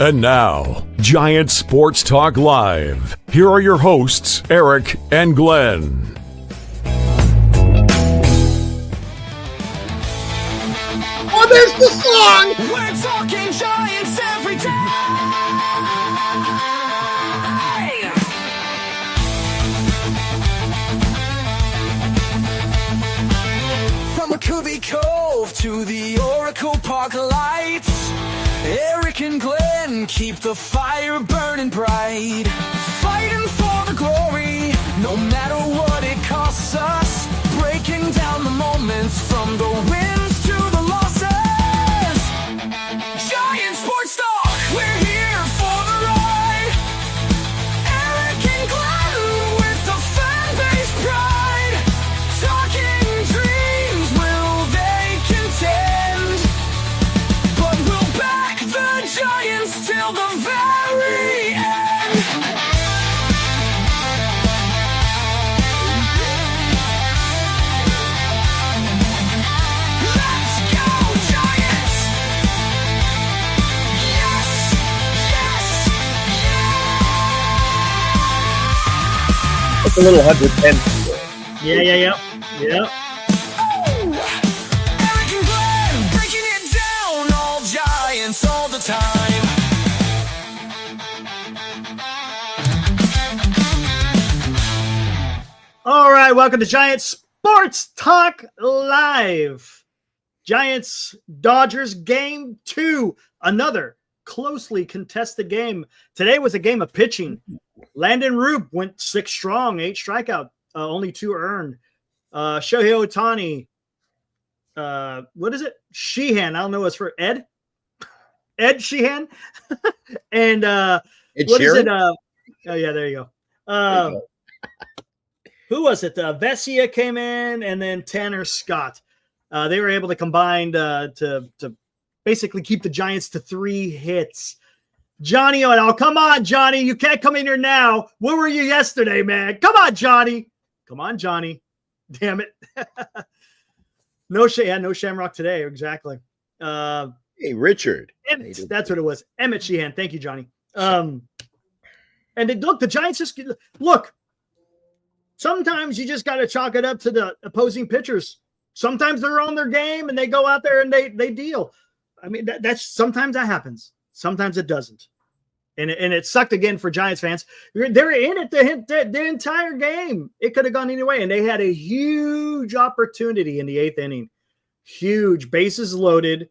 And now, Giant Sports Talk Live. Here are your hosts, Eric and Glenn. Oh, there's the song! We're talking Giants every day! From McCovey Cove to the Oracle Park lights, Eric and Glenn keep the fire burning bright. Fighting for the glory, no matter what it costs us. Breaking down the moments from the wins to the losses. Giant Sports Talk, we're here for the ride. Eric and Glenn with the fan base pride. Talking dreams, will they contend? But we'll back the Giants till the very end. Let's go, Giants! Yes! Yes! Yeah! It's a little 110. Yeah. Eric and Glenn breaking it down, all Giants all the time. All right, welcome to Giant Sports Talk Live. Giants Dodgers game 2, another closely contested game. Today was a game of pitching. Laden Roup went 6 strong, 8 strikeout, only 2 earned. Shohei Ohtani, what is it? Sheehan, I don't know what's for Ed Sheehan. And Ed what is Sheeran? it? Oh yeah, there you go. Who was it? Vesia came in, and then Tanner Scott. They were able to combine to basically keep the Giants to 3 hits. Johnny Odell, come on, Johnny. You can't come in here now. Where were you yesterday, man? Come on, Johnny. Come on, Johnny. Damn it. No Shamrock today. Exactly. Hey, Richard. Emmett, that's what it was. Emmett Sheehan. Thank you, Johnny. And look, the Giants just look. Sometimes you just got to chalk it up to the opposing pitchers. Sometimes they're on their game and they go out there and they deal. I mean, that's sometimes that happens. Sometimes it doesn't. And it sucked again for Giants fans. They're in it the entire game. It could have gone any way. And they had a huge opportunity in the 8th inning. Huge. Bases loaded.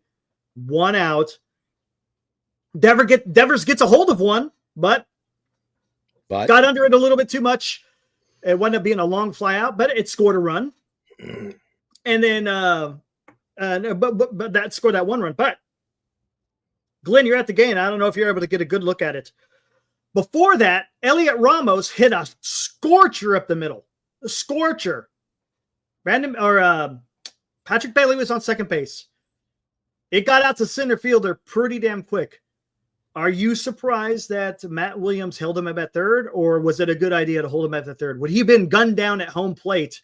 1 out. Devers gets a hold of one, but got under it a little bit too much. It wound up being a long fly out, but it scored a run. And then, but that scored that 1 run. But Glenn, you're at the game. I don't know if you're able to get a good look at it. Before that, Elliot Ramos hit a scorcher up the middle. A scorcher. Patrick Bailey was on second base. It got out to center fielder pretty damn quick. Are you surprised that Matt Williams held him up at third, or was it a good idea to hold him at the third? Would he have been gunned down at home plate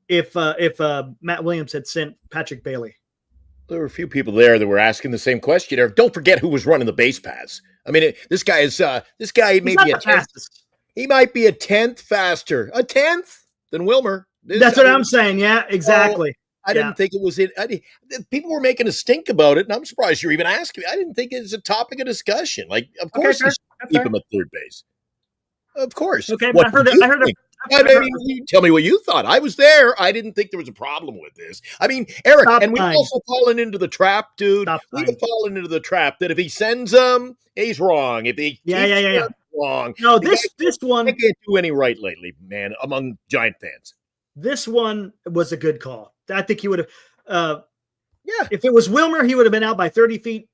if Matt Williams had sent Patrick Bailey? There were a few people there that were asking the same question. Eric, don't forget who was running the base paths. I mean, this guy may be a fastest. He might be a 10th faster, a 10th than Wilmer. That's what I'm saying. Yeah, exactly. I didn't think it was it. People were making a stink about it, and I'm surprised you're even asking me. I didn't think it was a topic of discussion. Like, of course, you should keep him at third base. Of course. Okay, but I heard it. You tell me what you thought. I was there. I didn't think there was a problem with this. I mean, Eric, we've also fallen into the trap, dude. We've fallen into the trap that if he sends them, he's wrong. If he wrong. No, this one I can't do any right lately, man. Among Giant fans, this one was a good call. I think he would have. If it was Wilmer, he would have been out by 30 feet.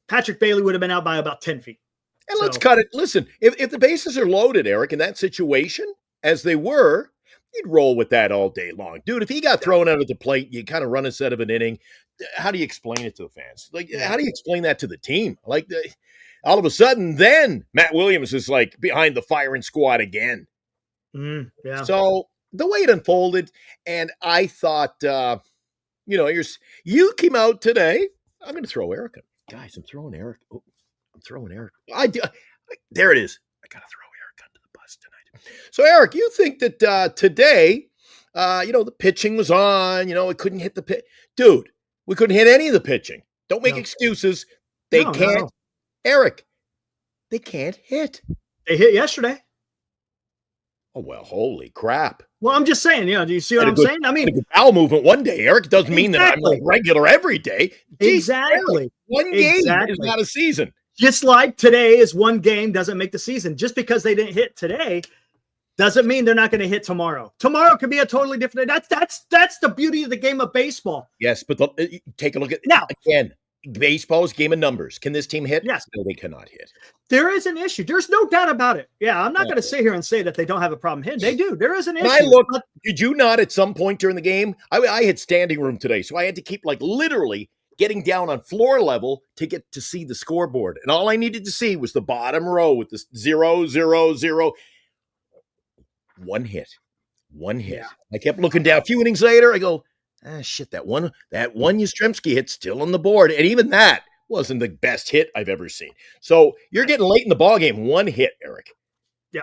Patrick Bailey would have been out by about 10 feet. And let's cut it. Listen, if the bases are loaded, Eric, in that situation, as they were, you'd roll with that all day long. Dude, if he got thrown out at the plate, you kind of run instead of an inning. How do you explain it to the fans? Like, how do you explain that to the team? Like, all of a sudden, then Matt Williams is like behind the firing squad again. So the way it unfolded, and I thought, you came out today. I'm going to throw Eric. Guys, I'm throwing Eric. Oh, I'm throwing Eric. There it is. I got to throw Eric under the bus tonight. So, Eric, you think that today, the pitching was on, it couldn't hit the pitch. Dude, we couldn't hit any of the pitching. Don't make excuses. They can't. No. Eric, they can't hit. They hit yesterday. Oh, well, holy crap. Well, I'm just saying, do you see what I'm saying? I mean, a good bowel movement one day, Eric. Doesn't mean that I'm like regular every day. Jeez, exactly. Eric, one game is not a season. Just like today is one game doesn't make the season. Just because they didn't hit today doesn't mean they're not going to hit tomorrow. Tomorrow could be a totally different. That's the beauty of the game of baseball. Yes, but take a look at now again. Baseball is a game of numbers. Can this team hit? Yes. No, they cannot hit. There is an issue. There's no doubt about it. Yeah, I'm not going to sit here and say that they don't have a problem hitting. They do. There is an issue. Did you not at some point during the game? I had standing room today, so I had to keep literally getting down on floor level to get to see the scoreboard. And all I needed to see was the bottom row with the 0, 0, 0. One hit. Yeah. I kept looking down. A few innings later, I go, shit, that one Yastrzemski hit still on the board. And even that wasn't the best hit I've ever seen. So you're getting late in the ballgame. One hit, Eric. Yeah.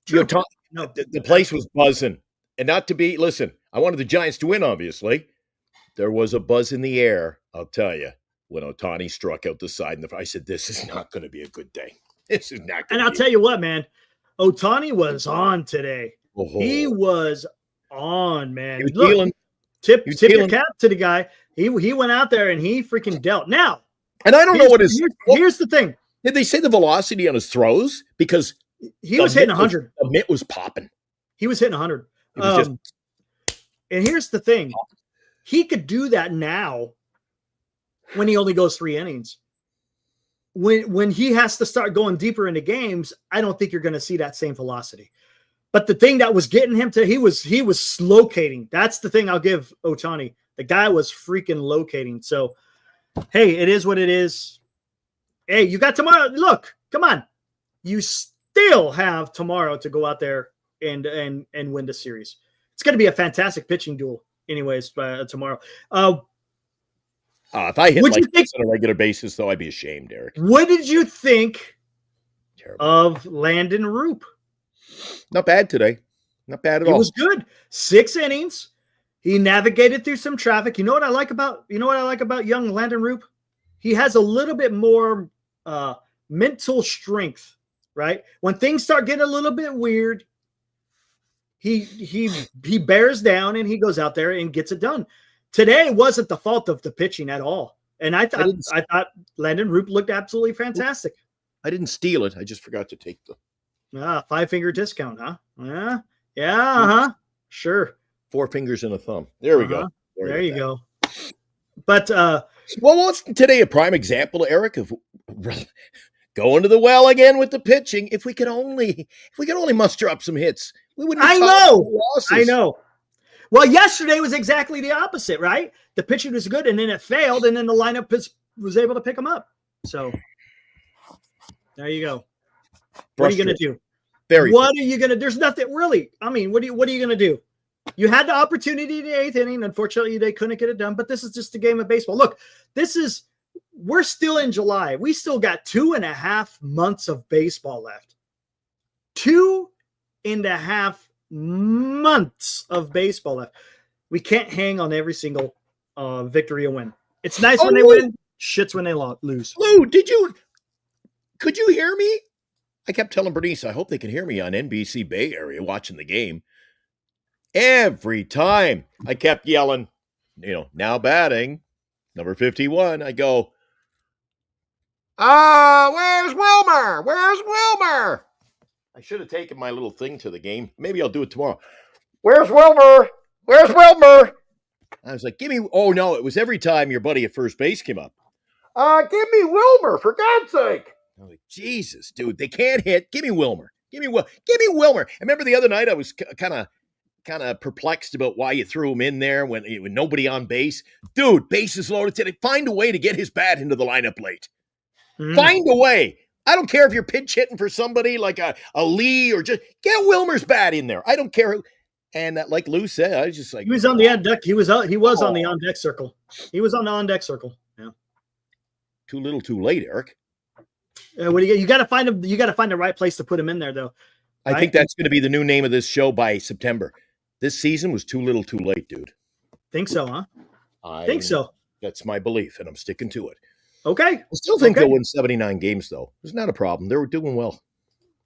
The place was buzzing. And not to be, listen, I wanted the Giants to win, obviously. There was a buzz in the air, I'll tell you, when Ohtani struck out the side. I said, this is not going to be a good day. This is not going to be. And I'll tell you what, man. Ohtani was on today. Oh. He was on, man. He was feeling. Tip your cap to the guy. He went out there and he freaking dealt. Now, and I don't know what his. Here's the thing. Did they say the velocity on his throws? Because he was hitting 100. The mitt was popping. He was hitting 100. And here's the thing. He could do that now when he only goes 3 innings. When he has to start going deeper into games, I don't think you're going to see that same velocity. But the thing that was getting him to, he was locating. That's the thing I'll give Ohtani. The guy was freaking locating. So, hey, it is what it is. Hey, you got tomorrow. Look, come on. You still have tomorrow to go out there and win the series. It's going to be a fantastic pitching duel anyways tomorrow. If I hit this on a regular basis, though, I'd be ashamed, Eric. What did you think of Laden Roup? Not bad today. Not bad at all. It was good. 6 innings. He navigated through some traffic. You know what I like about young Laden Roup? He has a little bit more mental strength, right? When things start getting a little bit weird, he bears down and he goes out there and gets it done. Today wasn't the fault of the pitching at all. And I thought Laden Roup looked absolutely fantastic. I didn't steal it. I just forgot to take the 5-finger discount, huh? Yeah, sure. 4 fingers and a thumb. There we go. There you go. But wasn't today a prime example, Eric, of going to the well again with the pitching? If we could only muster up some hits, we wouldn't. I know. Well, yesterday was exactly the opposite, right? The pitching was good, and then it failed, and then the lineup was able to pick them up. So there you go. What are you going to do? What are you going to? There's nothing really. I mean, what are you going to do? You had the opportunity in the 8th inning. Unfortunately, they couldn't get it done. But this is just a game of baseball. Look, we're still in July. We still got 2.5 months of baseball left. 2.5 months of baseball left. We can't hang on every single victory or win. It's nice when they win. Shit's when they lose. Lou, could you hear me? I kept telling Bernice, I hope they can hear me on NBC Bay Area watching the game. Every time I kept yelling, now batting, number 51, I go, where's Wilmer? Where's Wilmer? I should have taken my little thing to the game. Maybe I'll do it tomorrow. Where's Wilmer? Where's Wilmer? I was like, oh no, it was every time your buddy at first base came up. Give me Wilmer, for God's sake. I was like, Jesus, dude, they can't hit. Give me Wilmer. Give me Wilmer. I remember the other night I was kind of perplexed about why you threw him in there when nobody on base. Dude, bases loaded today. Find a way to get his bat into the lineup late. Find a way. I don't care if you're pinch hitting for somebody like a Lee or just get Wilmer's bat in there. I don't care who. And like Lou said, I was just like, he was on the on deck. He was on the on deck circle. He was on the on deck circle. Yeah. Too little, too late, Eric. What do you got to find him? You got to find the right place to put him in there, though. I think that's going to be the new name of this show by September. This season was too little, too late, dude. Think so, huh? I think so. That's my belief, and I'm sticking to it. Okay. I still think they'll win 79 games, though. It's not a problem. They were doing well.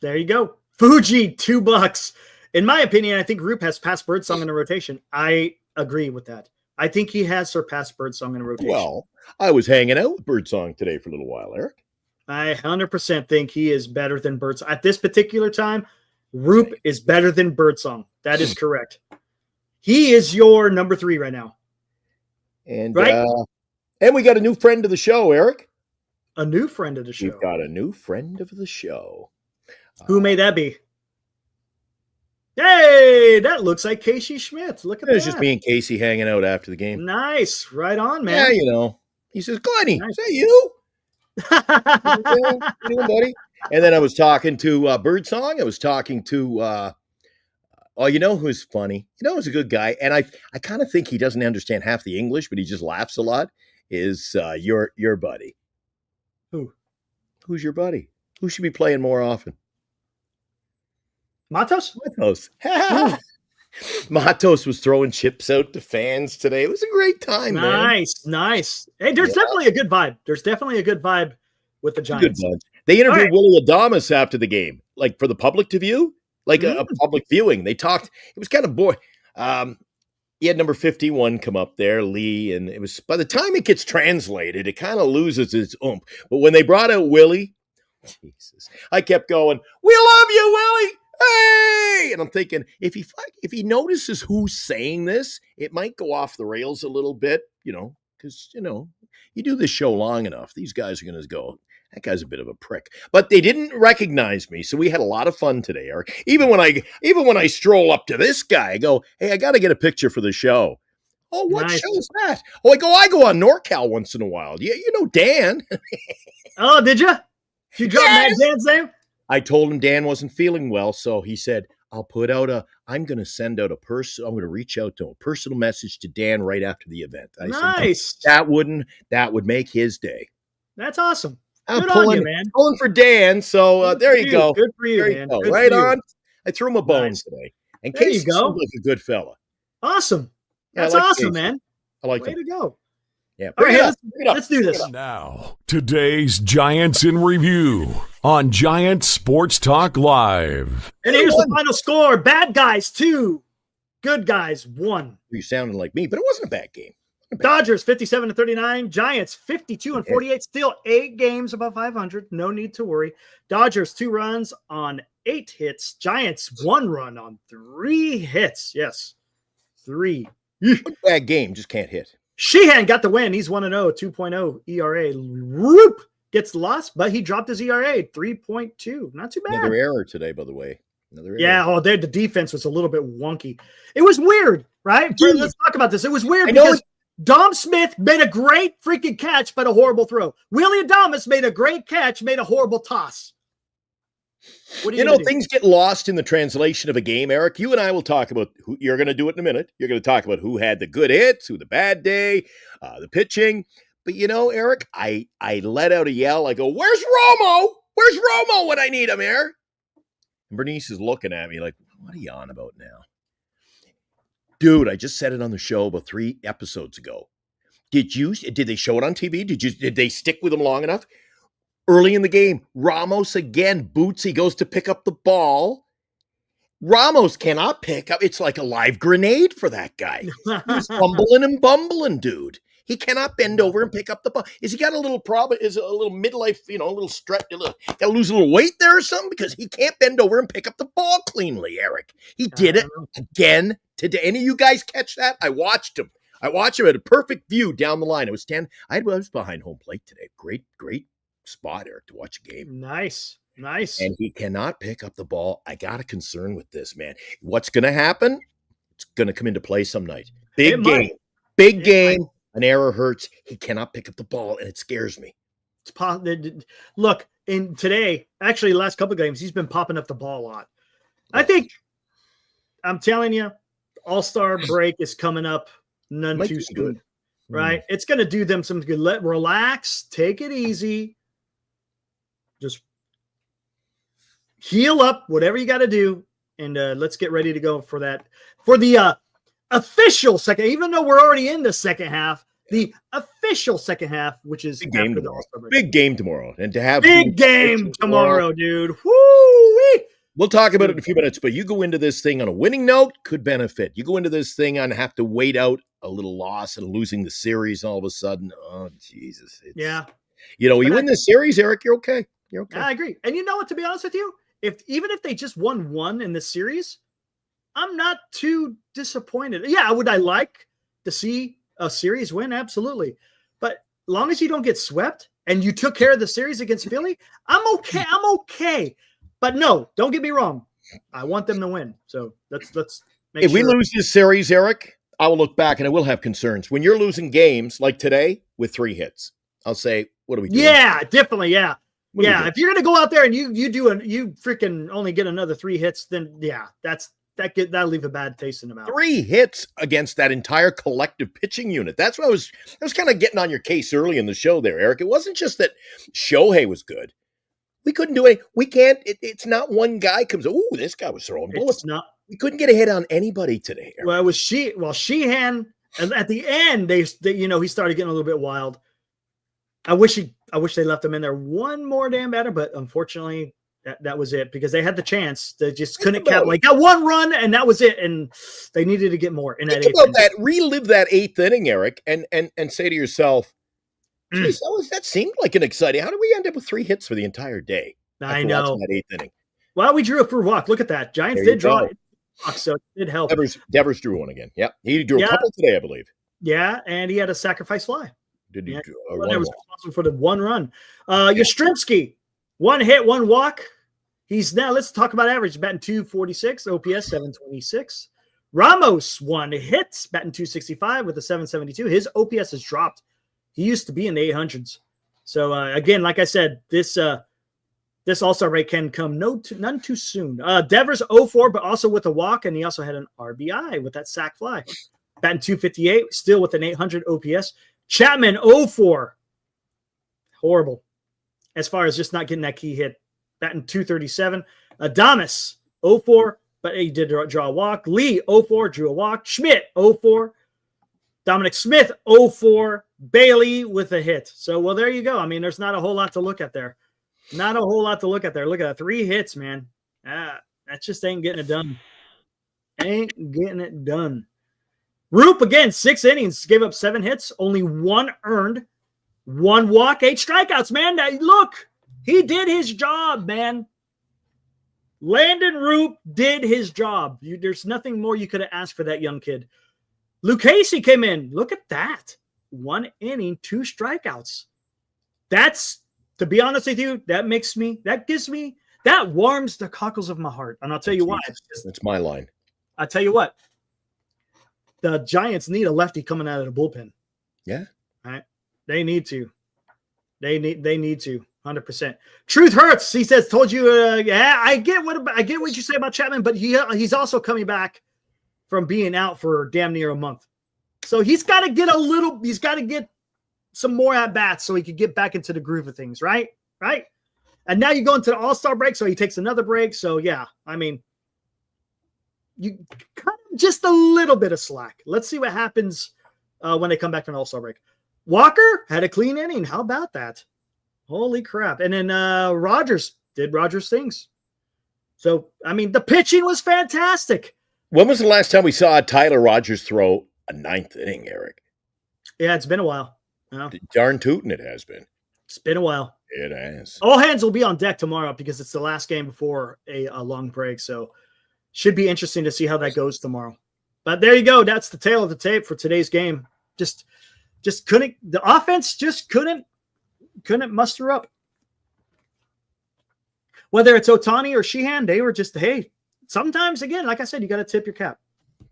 There you go. Fuji, $2. In my opinion, I think Roup has passed Birdsong in a rotation. I agree with that. I think he has surpassed Birdsong in a rotation. Well, I was hanging out with Birdsong today for a little while, Eric. I 100% think he is better than Birdsong. At this particular time, Roup is better than Birdsong. That is correct. He is your number 3 right now. And and we got a new friend of the show, Eric. A new friend of the show. We've got a new friend of the show. Who may that be? Hey, that looks like Casey Schmidt. Look at that. It's just me and Casey hanging out after the game. Nice. Right on, man. Yeah, you know. He says, Glenny, Nice. is that you? How you doing, buddy? And then I was talking to Birdsong. I was talking to you know who's funny? You know who's a good guy? And I kind of think he doesn't understand half the English, but he just laughs a lot, is your buddy. Who? Who's your buddy? Who should be playing more often? Matos? Matos was throwing chips out to fans today. It was a great time, man. Nice. Hey, there's definitely a good vibe. There's definitely a good vibe with the Giants. Good bunch. They interviewed Willie Adames after the game, like for the public to view, like a public viewing. They talked. It was kind of boring. He had number 51 come up there, Lee, and it was by the time it gets translated, it kind of loses its oomph. But when they brought out Willie, Jesus, I kept going, "We love you, Willie." Hey! And I'm thinking, if he notices who's saying this, it might go off the rails a little bit, because, you do this show long enough, these guys are going to go, that guy's a bit of a prick. But they didn't recognize me, so we had a lot of fun today, Eric. Even when I stroll up to this guy, I go, hey, I got to get a picture for the show. Oh, what show is that? Oh, I go on NorCal once in a while. Yeah, you know Dan. Oh, did you? You dropped Dan's name? I told him Dan wasn't feeling well, so he said, I'm going to reach out to a personal message to Dan right after the event. I nice. Said, that would make his day. That's awesome. I'm pulling for Dan, so there you go. Good for you, man. Good right on. I threw him a bone today. And there Casey you go. seems like a good fella. Awesome. That's like awesome, Casey. man. I like Way him. to go. Yeah. All right, let's do this. Now, today's Giants in Review on Giant Sports Talk Live. And here's the final score. Bad guys 2, good guys 1. You sounded like me, but it wasn't a bad game. Dodgers 57-39, Giants 52-48, still 8 games above 500. No need to worry. Dodgers 2 runs on 8 hits. Giants 1 run on 3 hits. Yes, 3. Bad game, just can't hit. Sheehan got the win. He's 1-0, 2.0 ERA. Roup gets lost, but he dropped his ERA 3.2. Not too bad. Another error today, by the way. The defense was a little bit wonky. It was weird, right? Let's talk about this. It was weird because Dom Smith made a great freaking catch, but a horrible throw. Willie Adames made a great catch, made a horrible toss. What things get lost in the translation of a game, Eric. You and I will talk about who you're going to do it in a minute. You're going to talk about who had the good hits, who the bad day, the pitching. But Eric, I let out a yell. I go, "Where's Romo? Where's Romo when I need him here?" And Bernice is looking at me like, "What are you on about now?" Dude, I just said it on the show about 3 episodes ago. Did they show it on TV? Did they stick with him long enough? Early in the game, Ramos again boots. He goes to pick up the ball. Ramos cannot pick up. It's like a live grenade for that guy. He's fumbling and bumbling, dude. He cannot bend over and pick up the ball. Is he got a little problem? Is it a little midlife, a little stretch? Got to lose a little weight there or something? Because he can't bend over and pick up the ball cleanly, Eric. He did it again today. Any of you guys catch that? I watched him. At a perfect view down the line. I was behind home plate today. Great spot, Eric, to watch a game. Nice. And he cannot pick up the ball. I got a concern with this, man. What's going to happen? It's going to come into play some night. Big game. An error hurts. He cannot pick up the ball, and it scares me. Look, in today, actually, the last couple of games, he's been popping up the ball a lot. I think, I'm telling you, All-Star break is coming up none too soon, right? It's going to do them some good. Relax, take it easy. Just heal up, whatever you got to do, and let's get ready to go for that. For the official second, even though we're already in the second half, the official second half, which is big game after tomorrow. the Big game tomorrow. And to have big game tomorrow, dude. Woo-wee! We'll talk about it in a few minutes, but you go into this thing on a winning note, could benefit. You go into this thing and have to wait out a little loss and losing the series all of a sudden. Oh, Jesus. Yeah. You know, you win this series, Eric, you're okay. You're okay. I agree. And you know what, to be honest with you, even if they just won one in this series, I'm not too disappointed. Yeah, would I like to see a series win? Absolutely. But as long as you don't get swept and you took care of the series against Philly, I'm okay. I'm okay. But no, don't get me wrong. I want them to win. So let's make If we lose this series, Eric, I will look back and I will have concerns. When you're losing games like today with 3 hits, I'll say, what are we doing? Yeah, definitely. Yeah. Yeah. If you're going to go out there and you freaking only get another 3 hits, then yeah, that'll leave a bad taste in the mouth. 3 hits against that entire collective pitching unit. That's what I was kind of getting on your case early in the show there, Eric. It wasn't just that Shohei was good. We couldn't do it. We can't. It's not one guy comes. Oh, this guy was throwing bullets. We couldn't get a hit on anybody today, Eric. Well, it was Sheehan. And at the end, they he started getting a little bit wild. I wish they left him in there one more damn batter, but unfortunately, that was it because they had the chance. They just couldn't got 1 run, and that was it. And they needed to get more in that 8th inning. Relive that 8th inning, Eric, and say to yourself, geez, that seemed like an exciting. How did we end up with 3 hits for the entire day? I know. That 8th inning. Well, we drew a through walk. Look at that. Giants did draw it. So it did help. Devers drew one again. Yeah. He drew a couple today, I believe. Yeah, and he had a sacrifice fly. Did he? That was responsible for the 1 run. Yastrzemski, 1 hit, 1 walk. Let's talk about average. Batting .246, OPS 726. Ramos, 1 hit, batting .265 with a 772. His OPS has dropped. He used to be in the 800s. So again, like I said, this All-Star break can come none too soon. Devers 0-4, but also with a walk, and he also had an RBI with that sac fly. Batting .258, still with an 800 OPS. Chapman 0-4. Horrible. As far as just not getting that key hit. Batting .237. Adames 0-4, but he did draw a walk. Lee 0-4, drew a walk. Schmidt 0-4. Dominic Smith 0-4. Bailey with a hit. So, well, there you go. I mean, there's not a whole lot to look at there. Not a whole lot to look at there. Look at that. 3 hits, man. That just ain't getting it done. Ain't getting it done. Roup, again, 6 innings. Gave up 7 hits. Only 1 earned. 1 walk, 8 strikeouts, man. Look, he did his job, man. Laden Roup did his job. There's nothing more you could have asked for that young kid. Lucchesi came in. Look at that. 1 inning, 2 strikeouts. That's, to be honest with you, that warms the cockles of my heart. And I'll tell you why. That's my line. I'll tell you what. The Giants need a lefty coming out of the bullpen. Yeah. All right. They need to. They need to. 100%. Truth hurts. He says, told you, I get what you say about Chapman, but he's also coming back from being out for damn near a month. So he's got to get some more at bats so he could get back into the groove of things, right? Right. And now you go into the All-Star break, so he takes another break. So yeah, I mean, you cut him just a little bit of slack. Let's see what happens when they come back from the All-Star break. Walker had a clean inning. How about that? Holy crap. And then Rogers did Rogers things. So, I mean, the pitching was fantastic. When was the last time we saw Tyler Rogers throw a 9th inning, Eric? Yeah, it's been a while. No. Darn tootin' it has been. It's been a while. It has. All hands will be on deck tomorrow because it's the last game before a long break. So, should be interesting to see how that goes tomorrow. But there you go. That's the tail of the tape for today's game. Just couldn't – the offense just couldn't muster up. Whether it's Ohtani or Sheehan, they were just, hey, sometimes, again, like I said, you got to tip your cap.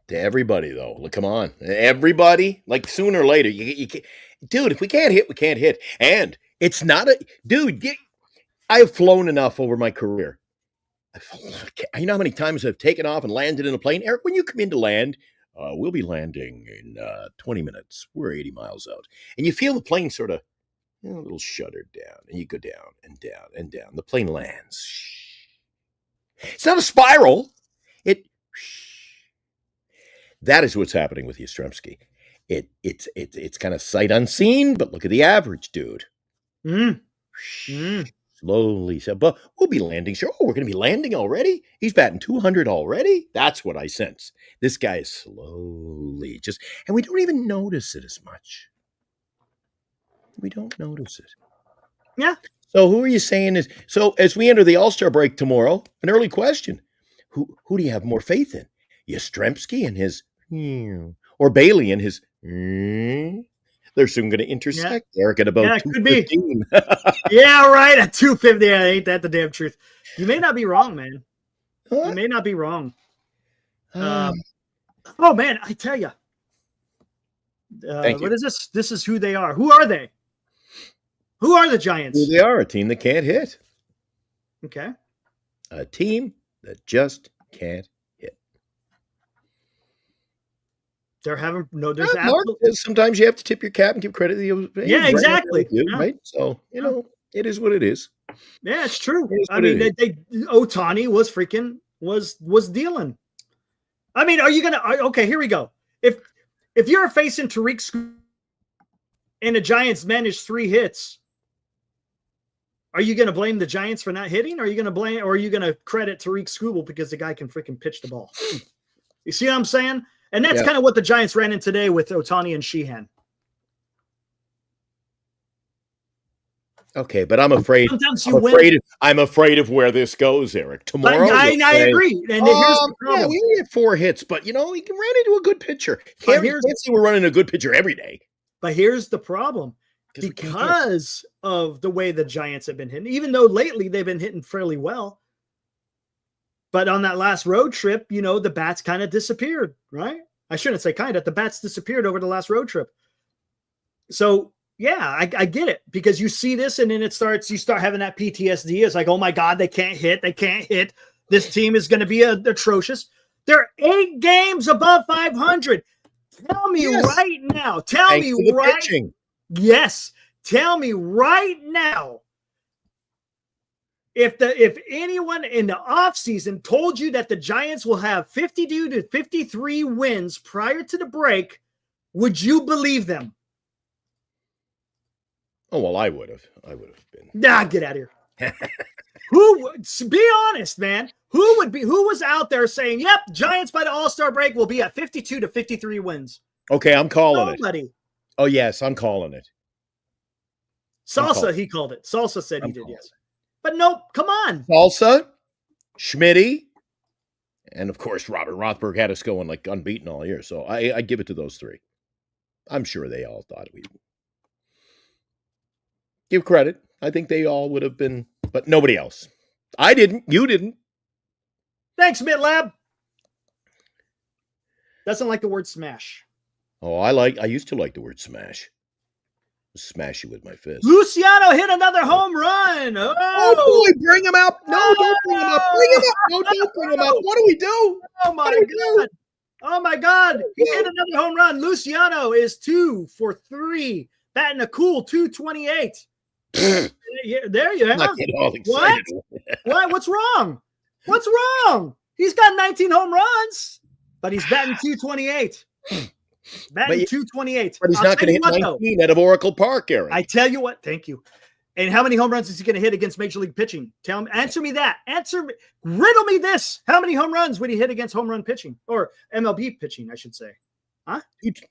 To everybody, though. Look, come on. Everybody, like sooner or later, you can't. Dude, if we can't hit, we can't hit. And it's not a – dude, I've flown enough over my career. You know how many times I've taken off and landed in a plane? Eric, when you come in to land, we'll be landing in 20 minutes. We're 80 miles out. And you feel the plane sort of a little shudder down, and you go down and down and down. The plane lands. It's not a spiral. That is what's happening with Yastrzemski. It's kind of sight unseen, but look at the average, dude. Slowly. So, but we'll be landing. Sure. Oh, we're going to be landing already? He's batting 200 already? That's what I sense. This guy is slowly and we don't even notice it as much. We don't notice it. Yeah. So who are you saying is, so as we enter the All-Star break tomorrow, an early question, who do you have more faith in? Yastrzemski and his, or Bailey and his, they're soon going to intersect, Eric, at about 2:15. Yeah, right, at 2:50. Yeah, ain't that the damn truth? You may not be wrong, man. You may not be wrong. Oh, man, I tell you. What is this? This is who they are. Who are they? Who are the Giants? Who they are, a team that can't hit. Okay. A team that just can't hit. There's sometimes you have to tip your cap and give credit to the Yeah, exactly. Right? So, it is what it is. Yeah, it's true. I mean, Ohtani was dealing. I mean, are you going to, okay, here we go. If you're facing Tariq Skubal and the Giants manage 3 hits, are you going to blame the Giants for not hitting? Or are you going to credit Tariq Skubal because the guy can freaking pitch the ball? You see what I'm saying? And that's kind of what the Giants ran in today with Ohtani and Sheehan. Okay, but I'm afraid. I'm afraid of where this goes, Eric. Tomorrow, I agree. And here's the problem. Yeah, we only had 4 hits, but he ran into a good pitcher. Can't say we're running a good pitcher every day. But here's the problem, because of the way the Giants have been hitting. Even though lately they've been hitting fairly well, but on that last road trip, the bats kind of disappeared. Right? I shouldn't say kind of. The bats disappeared over the last road trip. So. Yeah, I get it, because you see this and then you start having that PTSD. It's like, oh my God, they can't hit. This team is going to be atrocious. They're 8 games above 500. Tell me right now. Pitching. Yes. Tell me right now. If anyone in the offseason told you that the Giants will have 52 to 53 wins prior to the break, would you believe them? Oh, well, I would have been. Nah, get out of here. Be honest, man. Who was out there saying, yep, Giants by the All-Star break will be at 52 to 53 wins? Okay, I'm calling Nobody. it. Oh, yes, I'm calling it. Salsa, he called it. Salsa said he did, yes. But nope, come on. Salsa, Schmitty, and of course, Robert Rothberg had us going like unbeaten all year. So I give it to those 3. I'm sure they all thought we'd give credit. I think they all would have been, but nobody else. I didn't. You didn't. Thanks, Midlab. Doesn't like the word smash. Oh, I used to like the word smash. Smash you with my fist. Luciano hit another home run. Oh boy, bring him up. No, don't bring him up. Bring him up. No, don't bring him up. What do we do? Oh my God. Oh my God. He hit another home run. Luciano is 2 for 3. Batting a cool 228. There you are. What? What's wrong? What's wrong? He's got 19 home runs, but he's batting 228. Batting 228. But he's not going to hit 19 out of Oracle Park, Eric. I tell you what. Thank you. And how many home runs is he going to hit against Major League pitching? Answer me that. Riddle me this. How many home runs would he hit against home run pitching, or MLB pitching, I should say? Huh?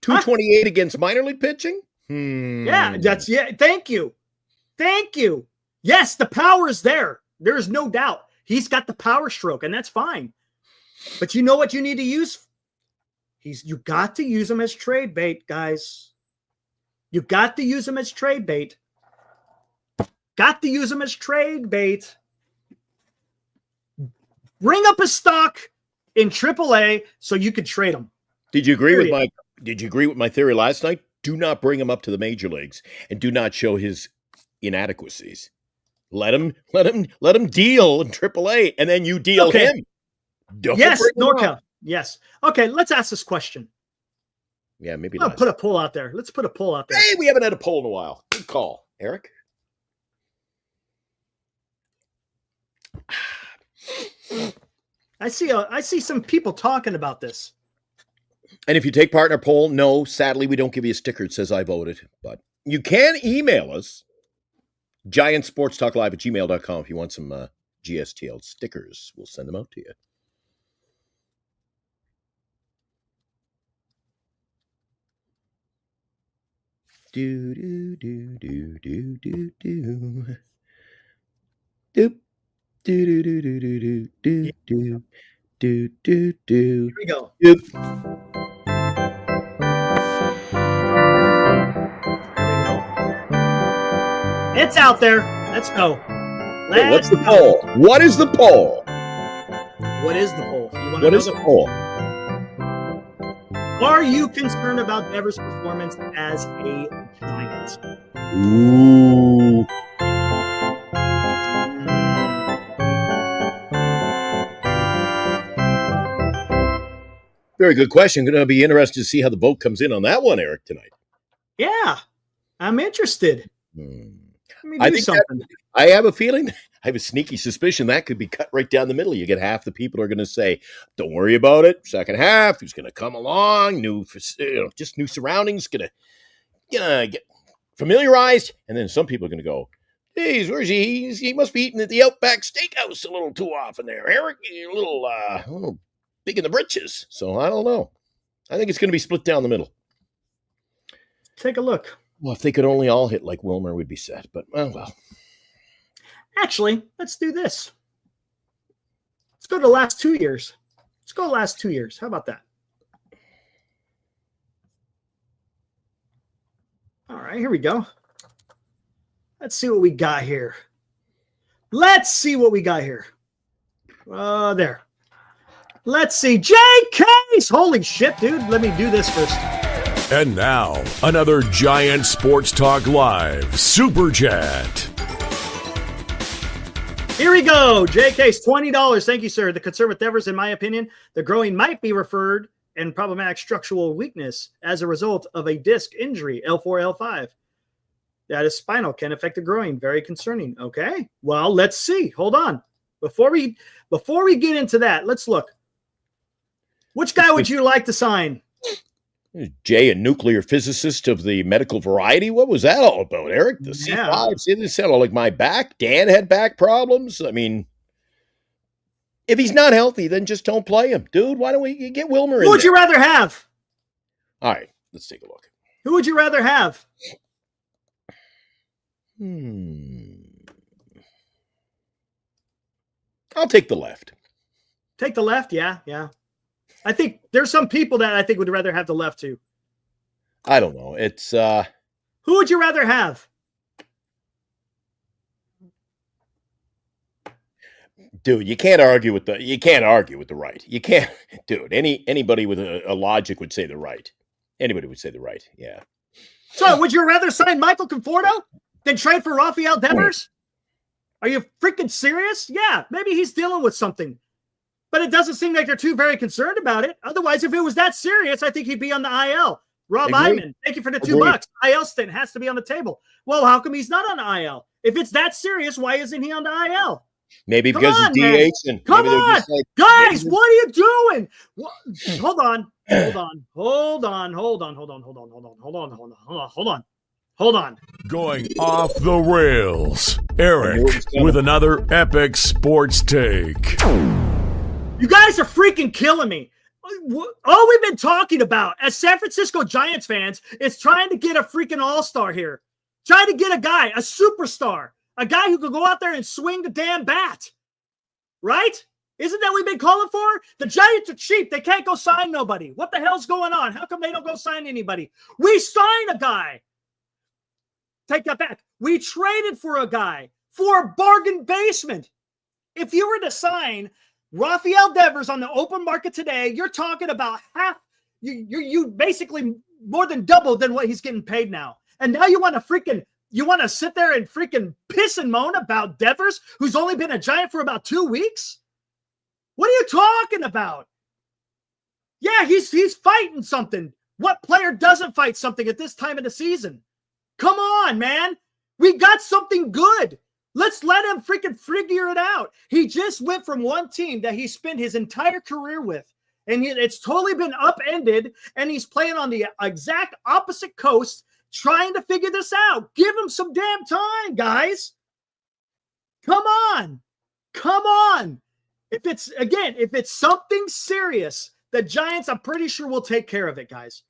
228 against minor league pitching? Yeah, thank you. Thank you. Yes, the power is there. There is no doubt. He's got the power stroke, and that's fine. But you know what you need to use? You got to use him as trade bait, guys. You got to use him as trade bait. Got to use him as trade bait. Bring up a stock in AAA so you could trade him. Did you agree with my theory last night? Do not bring him up to the major leagues, and do not show his inadequacies. Let him deal in AAA, and then you deal him. Yes, NorCal. Yes. Okay, let's ask this question. Yeah, maybe I'll put a poll out there. Let's put a poll out there. Hey, we haven't had a poll in a while. Good call. Eric? I see some people talking about this. And if you take part in our poll, no, sadly, we don't give you a sticker that says I voted. But you can email us, giantsportstalklive@gmail.com, if you want some GSTL stickers. We'll send them out to you. Do, do, do, do, do, do, do. Doop. Do, do, do, do, do, do, do, do, do, do. Here we go. Doop. It's out there. Let's go. Hey, what's the poll? What is the poll? What is the poll? You wanna What know is the poll? Are you concerned about Devers' performance as a Giant? Ooh. Very good question. Going to be interested to see how the vote comes in on that one, Eric, tonight. Yeah, I'm interested. Let me do something. I have a feeling, I have a sneaky suspicion that could be cut right down the middle. You get half the people are going to say, don't worry about it. Second half, who's going to come along, just new surroundings, going to get familiarized. And then some people are going to go, hey, where's he? He must be eating at the Outback Steakhouse a little too often there. Eric, you're a little big in the britches. So I don't know. I think it's going to be split down the middle. Take a look. Well, if they could only all hit like Wilmer, we'd be set. But, well. Actually, let's do this. Let's go to the last 2 years. Let's go last 2 years. How about that? All right, here we go. Let's see what we got here. Let's see what we got here. There. Let's see. JK's. Holy shit, dude. Let me do this first. And now, another Giant Sports Talk Live Super Chat. Here we go. JK's $20. Thank you, sir. The concern with Devers, in my opinion, the growing might be referred and problematic structural weakness as a result of a disc injury, L4, L5. That is spinal, can affect the groin. Very concerning. Okay. Well, let's see. Hold on. Before we get into that, let's look. Which guy would you like to sign? Jay, a nuclear physicist of the medical variety. What was that all about, Eric? The C5. See, this sounded like my back. Dan had back problems. I mean, if he's not healthy, then just don't play him. Dude, why don't we get Wilmer in there? Who would you rather have? All right, let's take a look. Who would you rather have? I'll take the left. Take the left? Yeah. I think there's some people that I think would rather have the left too. I don't know. It's who would you rather have? Dude, you can't argue with the right. You can't, dude. Anybody with a logic would say the right. Anybody would say the right. Yeah. So, would you rather sign Michael Conforto than trade for Rafael Devers? Are you freaking serious? Yeah, maybe he's dealing with something. But it doesn't seem like they're too very concerned about it. Otherwise, if it was that serious, I think he'd be on the IL. Rob Iman, thank you for the $2. IL stint has to be on the table. Well, how come he's not on the IL? If it's that serious, why isn't he on the IL? Maybe because he's DH. And come on, guys, what are you doing? Hold on. Going off the rails. Eric with another epic sports take. You guys are freaking killing me. All we've been talking about as San Francisco Giants fans is trying to get a freaking all-star here. Trying to get a guy, a superstar, a guy who could go out there and swing the damn bat. Right? Isn't that what we've been calling for? The Giants are cheap. They can't go sign nobody. What the hell's going on? How come they don't go sign anybody? We sign a guy. Take that back. We traded for a guy for a bargain basement. If you were to sign Rafael Devers on the open market today, you're talking about half. You basically more than double than what he's getting paid now. And now you want to sit there and freaking piss and moan about Devers, who's only been a Giant for about 2 weeks? What are you talking about? Yeah, he's fighting something. What player doesn't fight something at this time of the season? Come on, man. We got something good. Let's let him freaking figure it out. He just went from one team that he spent his entire career with, and it's totally been upended, and he's playing on the exact opposite coast trying to figure this out. Give him some damn time, guys. Come on. Come on. If it's something serious, the Giants, I'm pretty sure, will take care of it, guys.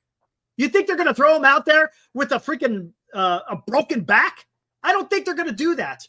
You think they're going to throw him out there with a freaking a broken back? I don't think they're going to do that.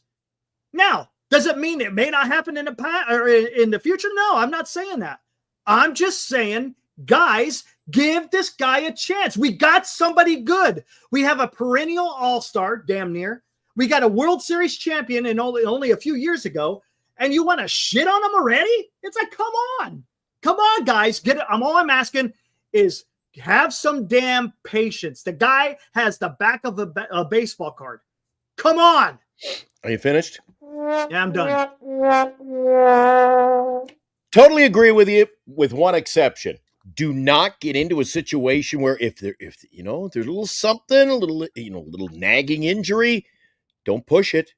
Now, does it mean it may not happen in the past or in the future? No, I'm not saying that. I'm just saying, guys, give this guy a chance. We got somebody good. We have a perennial all-star, damn near. We got a World Series champion in only a few years ago, and you want to shit on him already? It's like, come on. Come on, guys. Get it. All I'm asking is have some damn patience. The guy has the back of a baseball card. Come on. Are you finished? Yeah, I'm done. Totally agree with you, with one exception. Do not get into a situation where if there's a little something, a little nagging injury, don't push it.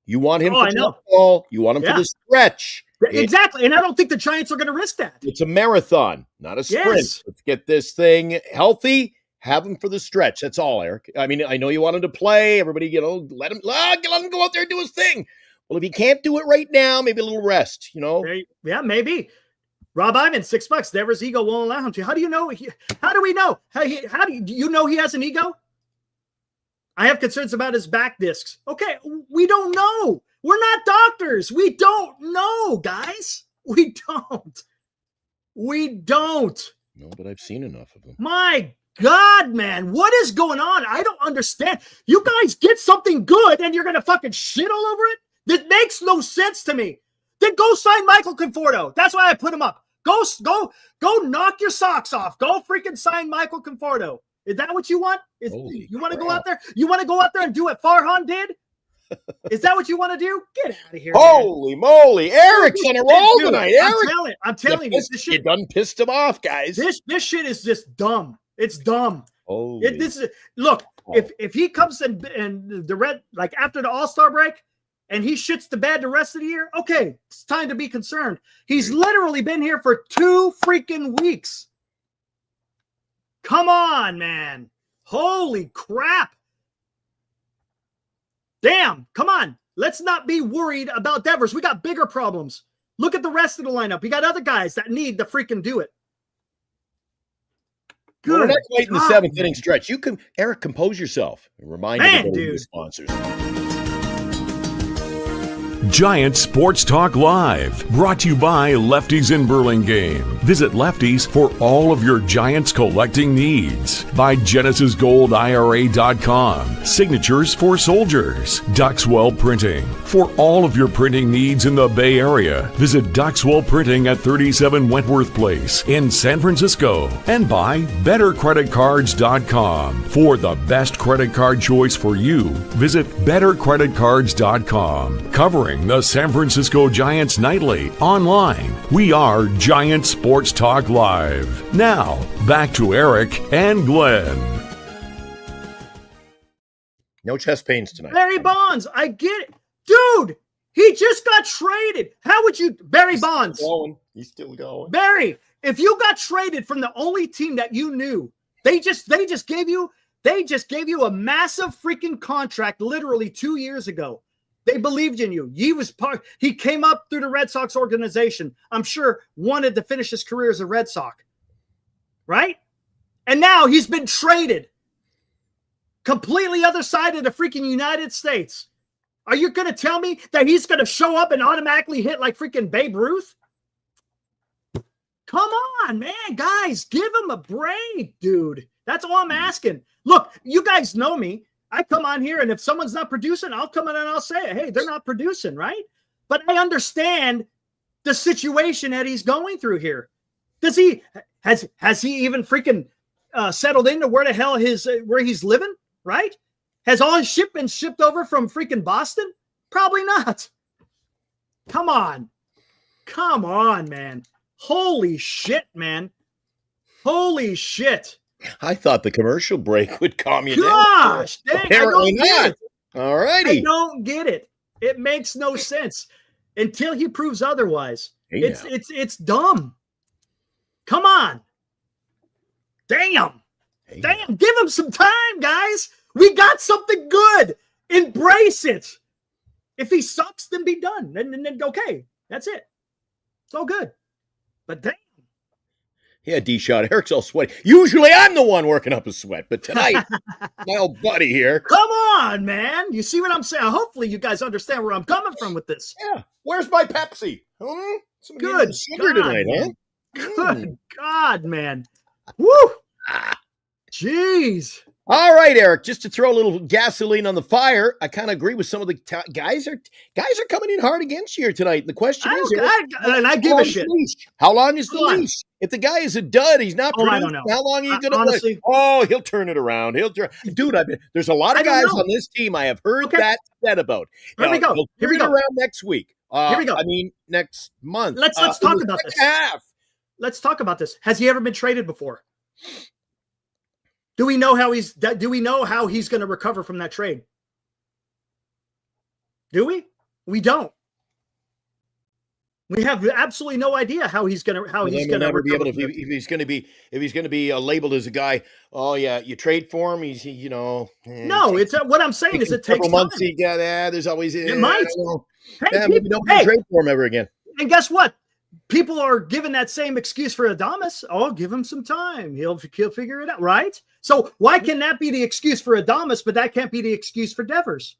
You want him for the ball. You want him for the stretch. Exactly. And I don't think the Giants are going to risk that. It's a marathon, not a sprint. Yes. Let's get this thing healthy. Have him for the stretch. That's all, Eric. I mean, I know you want him to play. Everybody, let him go out there and do his thing. Well, if he can't do it right now, maybe a little rest, Yeah, maybe. Rob Iman, $6. Devers' ego won't allow him to. How do you know? How do we know? How do you know he has an ego? I have concerns about his back discs. Okay, we don't know. We're not doctors. We don't know, guys. We don't. No, but I've seen enough of them. My God, man, what is going on? I don't understand. You guys get something good and you're going to fucking shit all over it? That makes no sense to me. Then go sign Michael Conforto. That's why I put him up. Go knock your socks off. Go freaking sign Michael Conforto. Is that what you want? You want to go out there? You want to go out there and do what Farhan did? Is that what you want to do? Get out of here. Holy moly. Eric's on a roll tonight. Eric. I'm telling you. This shit, you done pissed him off, guys. This shit is just dumb. It's dumb. Look, if he comes and the red, like after the All-Star break, and he shits the bed the rest of the year, okay, it's time to be concerned. He's literally been here for 2 freaking weeks. Come on, man. Holy crap. Damn, come on. Let's not be worried about Devers. We got bigger problems. Look at the rest of the lineup. We got other guys that need to freaking do it. Good. We're not quite in the 7th inning stretch. Eric, compose yourself and remind everybody of the sponsors. Giant Sports Talk Live, brought to you by Lefties in Burlingame. Visit Lefties for all of your Giants collecting needs. By GenesisGoldIRA.com, Signatures for Soldiers. Duxwell Printing, for all of your printing needs in the Bay Area. Visit Duxwell Printing at 37 Wentworth Place in San Francisco. And by BetterCreditCards.com, for the best credit card choice for you. Visit BetterCreditCards.com, covering the San Francisco Giants nightly. Online, we are Giant Sports Talk Live. Now, back to Eric and Glenn. No chest pains tonight. Barry Bonds, I get it. Dude, he just got traded. How would you, Barry Bonds? He's still going. Barry, if you got traded from the only team that you knew, they just gave you a massive freaking contract literally 2 years ago. They believed in you. He came up through the Red Sox organization. I'm sure wanted to finish his career as a Red Sox. Right? And now he's been traded. Completely other side of the freaking United States. Are you going to tell me that he's going to show up and automatically hit like freaking Babe Ruth? Come on, man. Guys, give him a break, dude. That's all I'm asking. Look, you guys know me. I come on here, and if someone's not producing, I'll come in and I'll say, hey, they're not producing, right? But I understand the situation that he's going through here. Has he even freaking settled into where the hell where he's living, right? Has all his shit been shipped over from freaking Boston? Probably not. Come on, man. Holy shit, man. Holy shit. I thought the commercial break would calm you down. Gosh, dang, apparently not. All I righty. don't get it. It makes no sense until he proves otherwise. Hey, It's dumb. Come on. Damn. Hey, Damn. Give him some time, guys. We got something good. Embrace it. If he sucks, then be done. Then okay. That's it. It's all good. But damn. Yeah, D-Shot. Eric's all sweaty. Usually I'm the one working up a sweat, but tonight, my old buddy here. Come on, man. You see what I'm saying? Hopefully you guys understand where I'm coming from with this. Yeah. Where's my Pepsi? Some Good sugar God, tonight, man. huh? Good God, man. Woo. Jeez. All right, Eric. Just to throw a little gasoline on the fire, I kind of agree with some of the guys are coming in hard against you here tonight. The question is, I give a shit. How long is the Come on. leash? If the guy is a dud, he's not. I don't know. How long are you going to honestly? play? Oh, he'll turn it around. Dude. There's a lot of guys on this team I have heard that said about. Here we go. Here we go. Around next week. Here we go. I mean, next month. Let's talk about this. Half. Let's talk about this. Has he ever been traded before? Do we know how he's going to recover from that trade? Do we? We don't. We have absolutely no idea how he's going to never be able to. If he's going to be labeled as a guy, oh yeah, you trade for him. He's no. It's what I'm saying is it takes several months. time. There's always it might. Maybe don't trade for him ever again. And guess what? People are giving that same excuse for Adames. Oh, give him some time. He'll figure it out, right? So why can that be the excuse for Adames, but that can't be the excuse for Devers?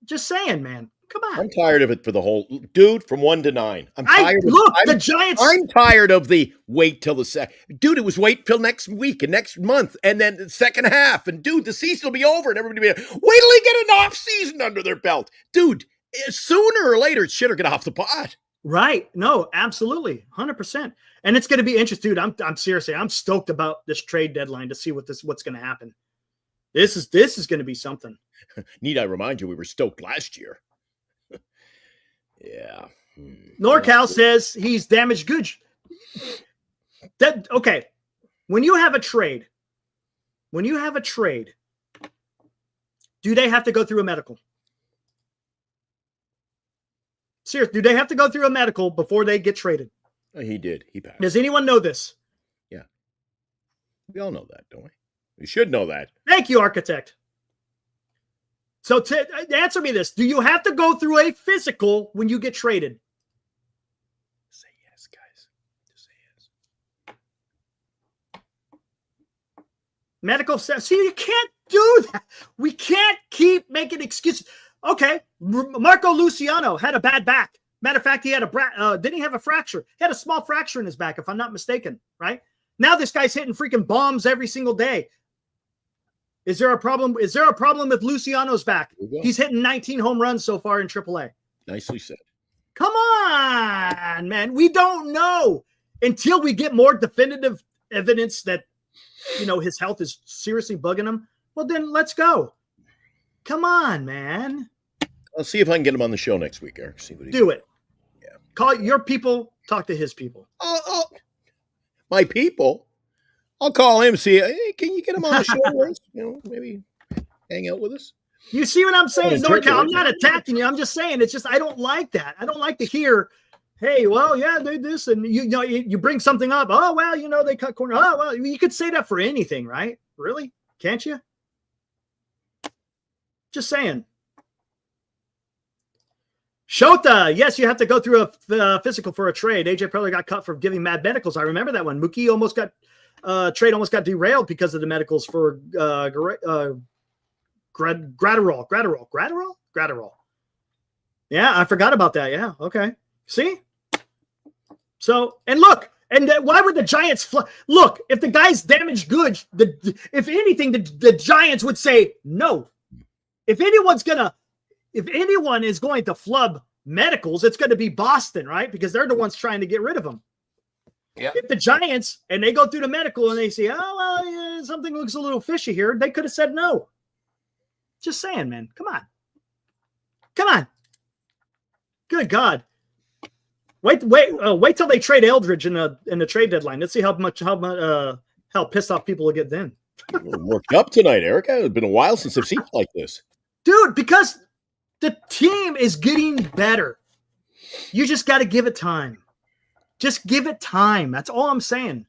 Just saying, man. Come on. I'm tired of it for the whole dude from 1 to 9. I'm tired. The Giants. I'm tired of the wait till the second. Dude, it was wait till next week and next month and then the second half. And dude, the season will be over and everybody will be like, wait till they get an off season under their belt. Dude, sooner or later, shit will get off the pot. Right. No, absolutely. 100%. And it's going to be interesting, dude. I'm seriously, I'm stoked about this trade deadline to see what's going to happen. This is going to be something. Need I remind you, we were stoked last year. Yeah. NorCal says he's damaged goods. Okay. When you have a trade, do they have to go through a medical? Seriously, do they have to go through a medical before they get traded? He did. He passed. Does anyone know this? Yeah. We all know that, don't we? We should know that. Thank you, architect. So answer me this. Do you have to go through a physical when you get traded? Say yes, guys. Just say yes. Medical says, see, you can't do that. We can't keep making excuses. Okay, Marco Luciano had a bad back. Matter of fact, he had didn't he have a fracture? He had a small fracture in his back, if I'm not mistaken, right? Now this guy's hitting freaking bombs every single day. Is there a problem? Is there a problem with Luciano's back? He's hitting 19 home runs so far in AAA. Nicely said. Come on, man. We don't know until we get more definitive evidence that, his health is seriously bugging him. Well, then let's go. Come on, man. I'll see if I can get him on the show next week, Eric. See what he do it. Yeah. Call your people. Talk to his people. My people. I'll call him. See, hey, can you get him on the show? Maybe hang out with us. You see what I'm saying, NorCal? I'm not attacking you. I'm just saying it's just I don't like that. I don't like to hear, hey, well, yeah, they this, and you bring something up. Oh, well, they cut corner. Oh, well, you could say that for anything, right? Really? Can't you? Just saying. Shota, yes, you have to go through a physical for a trade. AJ Preller got cut for giving mad medicals. I remember that one. Mookie almost got trade almost got derailed because of the medicals for Gratterall. Yeah, I forgot about that. Yeah, okay. See? So, and look, and why would the Giants look, if the guy's damaged goods, if anything, the Giants would say no. If anyone is going to flub medicals, it's going to be Boston, right? Because they're the ones trying to get rid of them. Yeah. If the Giants, and they go through the medical and they say, oh, well, yeah, something looks a little fishy here, they could have said no. Just saying, man. Come on. Good God. Wait till they trade Eldridge in the trade deadline. Let's see how pissed off people will get then. I'm worked up tonight, Eric. It's been a while since I've seen you like this. Dude, because the team is getting better. You just got to give it time. Just give it time. That's all I'm saying.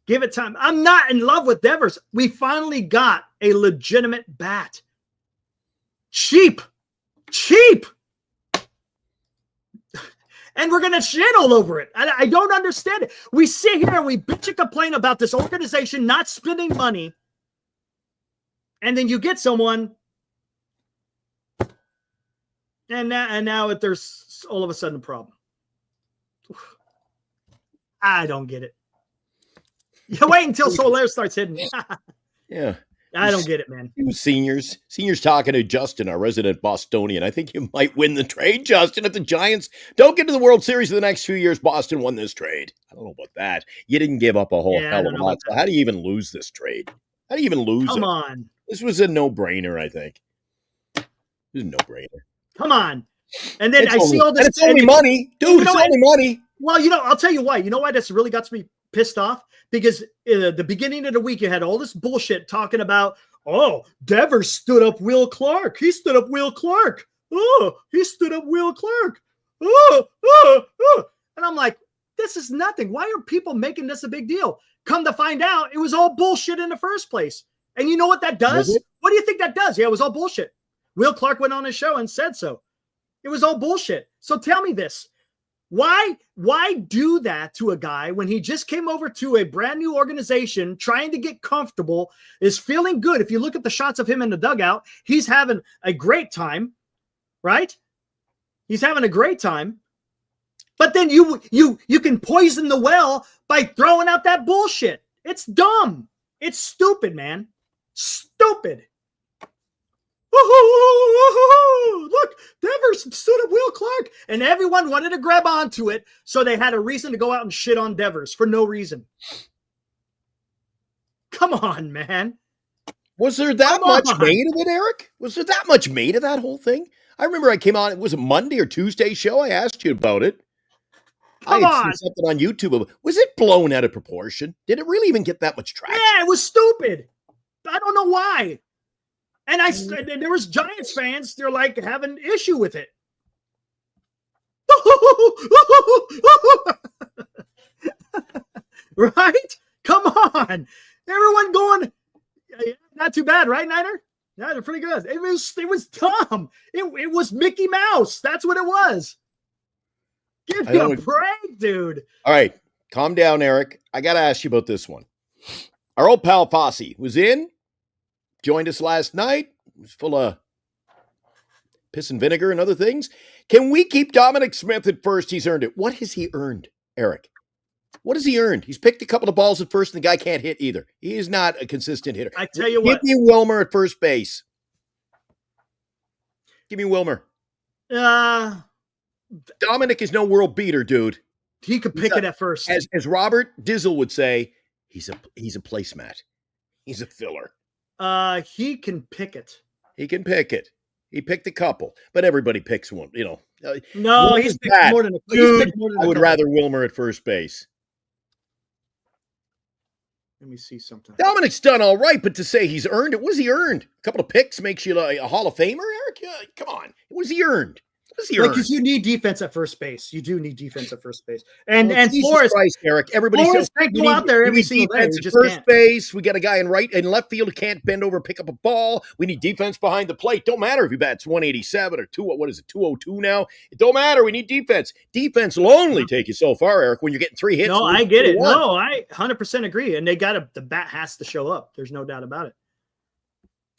Give it time. I'm not in love with Devers. We finally got a legitimate bat. Cheap. And we're going to shit all over it. I don't understand it. We sit here and we bitch and complain about this organization not spending money. And then you get someone. And now there's all of a sudden a problem. I don't get it. You wait until Soler starts hitting. Yeah. I don't get it, man. You seniors talking to Justin, our resident Bostonian. I think you might win the trade, Justin. If the Giants don't get to the World Series in the next few years, Boston won this trade. I don't know about that. You didn't give up a whole hell of a lot. So how do you even lose this trade? How do you even lose it? Come on. This was a no-brainer, I think. It was a no-brainer. Come on. And then I see all this. It's only money. Dude, it's only money. Well, I'll tell you why. You know why that's really got me pissed off? Because the beginning of the week, you had all this bullshit talking about, Devers stood up Will Clark. He stood up Will Clark. He stood up Will Clark. And I'm like, this is nothing. Why are people making this a big deal? Come to find out, it was all bullshit in the first place. And you know what that does? What do you think that does? Yeah, it was all bullshit. Will Clark went on his show and said so. It was all bullshit. So tell me this. Why do that to a guy when he just came over to a brand new organization, trying to get comfortable, is feeling good? If you look at the shots of him in the dugout, he's having a great time, right? He's having a great time. But then you can poison the well by throwing out that bullshit. It's dumb. It's stupid, man. Stupid. Look, Devers stood up Will Clark, and everyone wanted to grab onto it, so they had a reason to go out and shit on Devers for no reason. Come on, man. Was there that much made of it, Eric? Was there that much made of that whole thing? I remember I came on, it was a Monday or Tuesday show. I asked you about it. I had seen something on YouTube. Was it blown out of proportion? Did it really even get that much traction? Yeah, it was stupid. I don't know why. And there was Giants fans, they're like having issue with it. Right? Come on. Everyone going, not too bad, right, Niner? Yeah, they're pretty good. It was dumb. It was Mickey Mouse. That's what it was. Give me a break, dude. All right. Calm down, Eric. I got to ask you about this one. Our old pal Fosse was in. Joined us last night. It was full of piss and vinegar and other things. Can we keep Dominic Smith at first? He's earned it. What has he earned, Eric? What has he earned? He's picked a couple of balls at first, and the guy can't hit either. He is not a consistent hitter. I tell you what. Give me Wilmer at first base. Give me Wilmer. Dominic is no world beater, dude. He could pick it at first. As Robert Dizzle would say, he's a placemat. He's a filler. He can pick it. He can pick it. He picked a couple, but everybody picks one. No, he's picked more than a dude. I would rather Wilmer at first base. Let me see something. Dominic's done all right, but to say he's earned it, what has he earned? A couple of picks makes you a Hall of Famer, Eric? Yeah, come on. What has he earned? Because you need defense at first base. You do need defense at first base. And Flores, Christ, Eric. Everybody says go out there every single day. At first base. We got a guy in left field who can't bend over, pick up a ball. We need defense behind the plate. Don't matter if he bats 187 or 202 now. It don't matter. We need defense. Defense will only take you so far, Eric, when you're getting 3 hits. No, I get it. No, I 100% agree. And the bat has to show up. There's no doubt about it.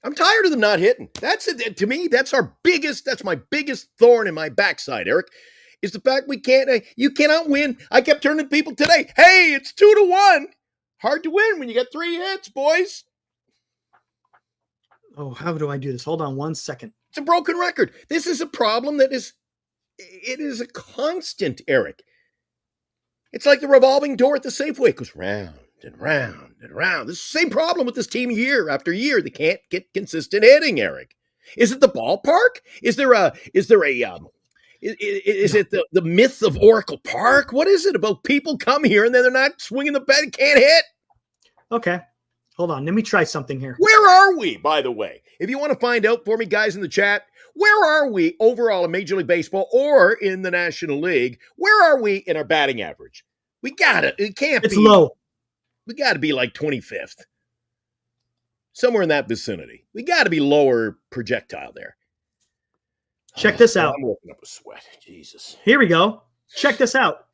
I'm tired of them not hitting. To me, that's my biggest thorn in my backside, Eric, is the fact you cannot win. I kept turning to people today. Hey, it's 2-1. Hard to win when you got 3 hits, boys. Oh, how do I do this? Hold on 1 second. It's a broken record. This is a problem it is a constant, Eric. It's like the revolving door at the Safeway. It goes round and round and round. This is the same problem with this team year after year. They can't get consistent hitting, Eric. Is it the ballpark? Is it the myth of Oracle Park? What is it about people come here and then they're not swinging the bat and can't hit? Okay. Hold on. Let me try something here. Where are we, by the way? If you want to find out for me, guys in the chat, where are we overall in Major League Baseball or in the National League? Where are we in our batting average? It can't be. It's low. We got to be like 25th. Somewhere in that vicinity. We got to be lower projectile there. Check this out. I'm working up a sweat. Jesus. Here we go. Check this out.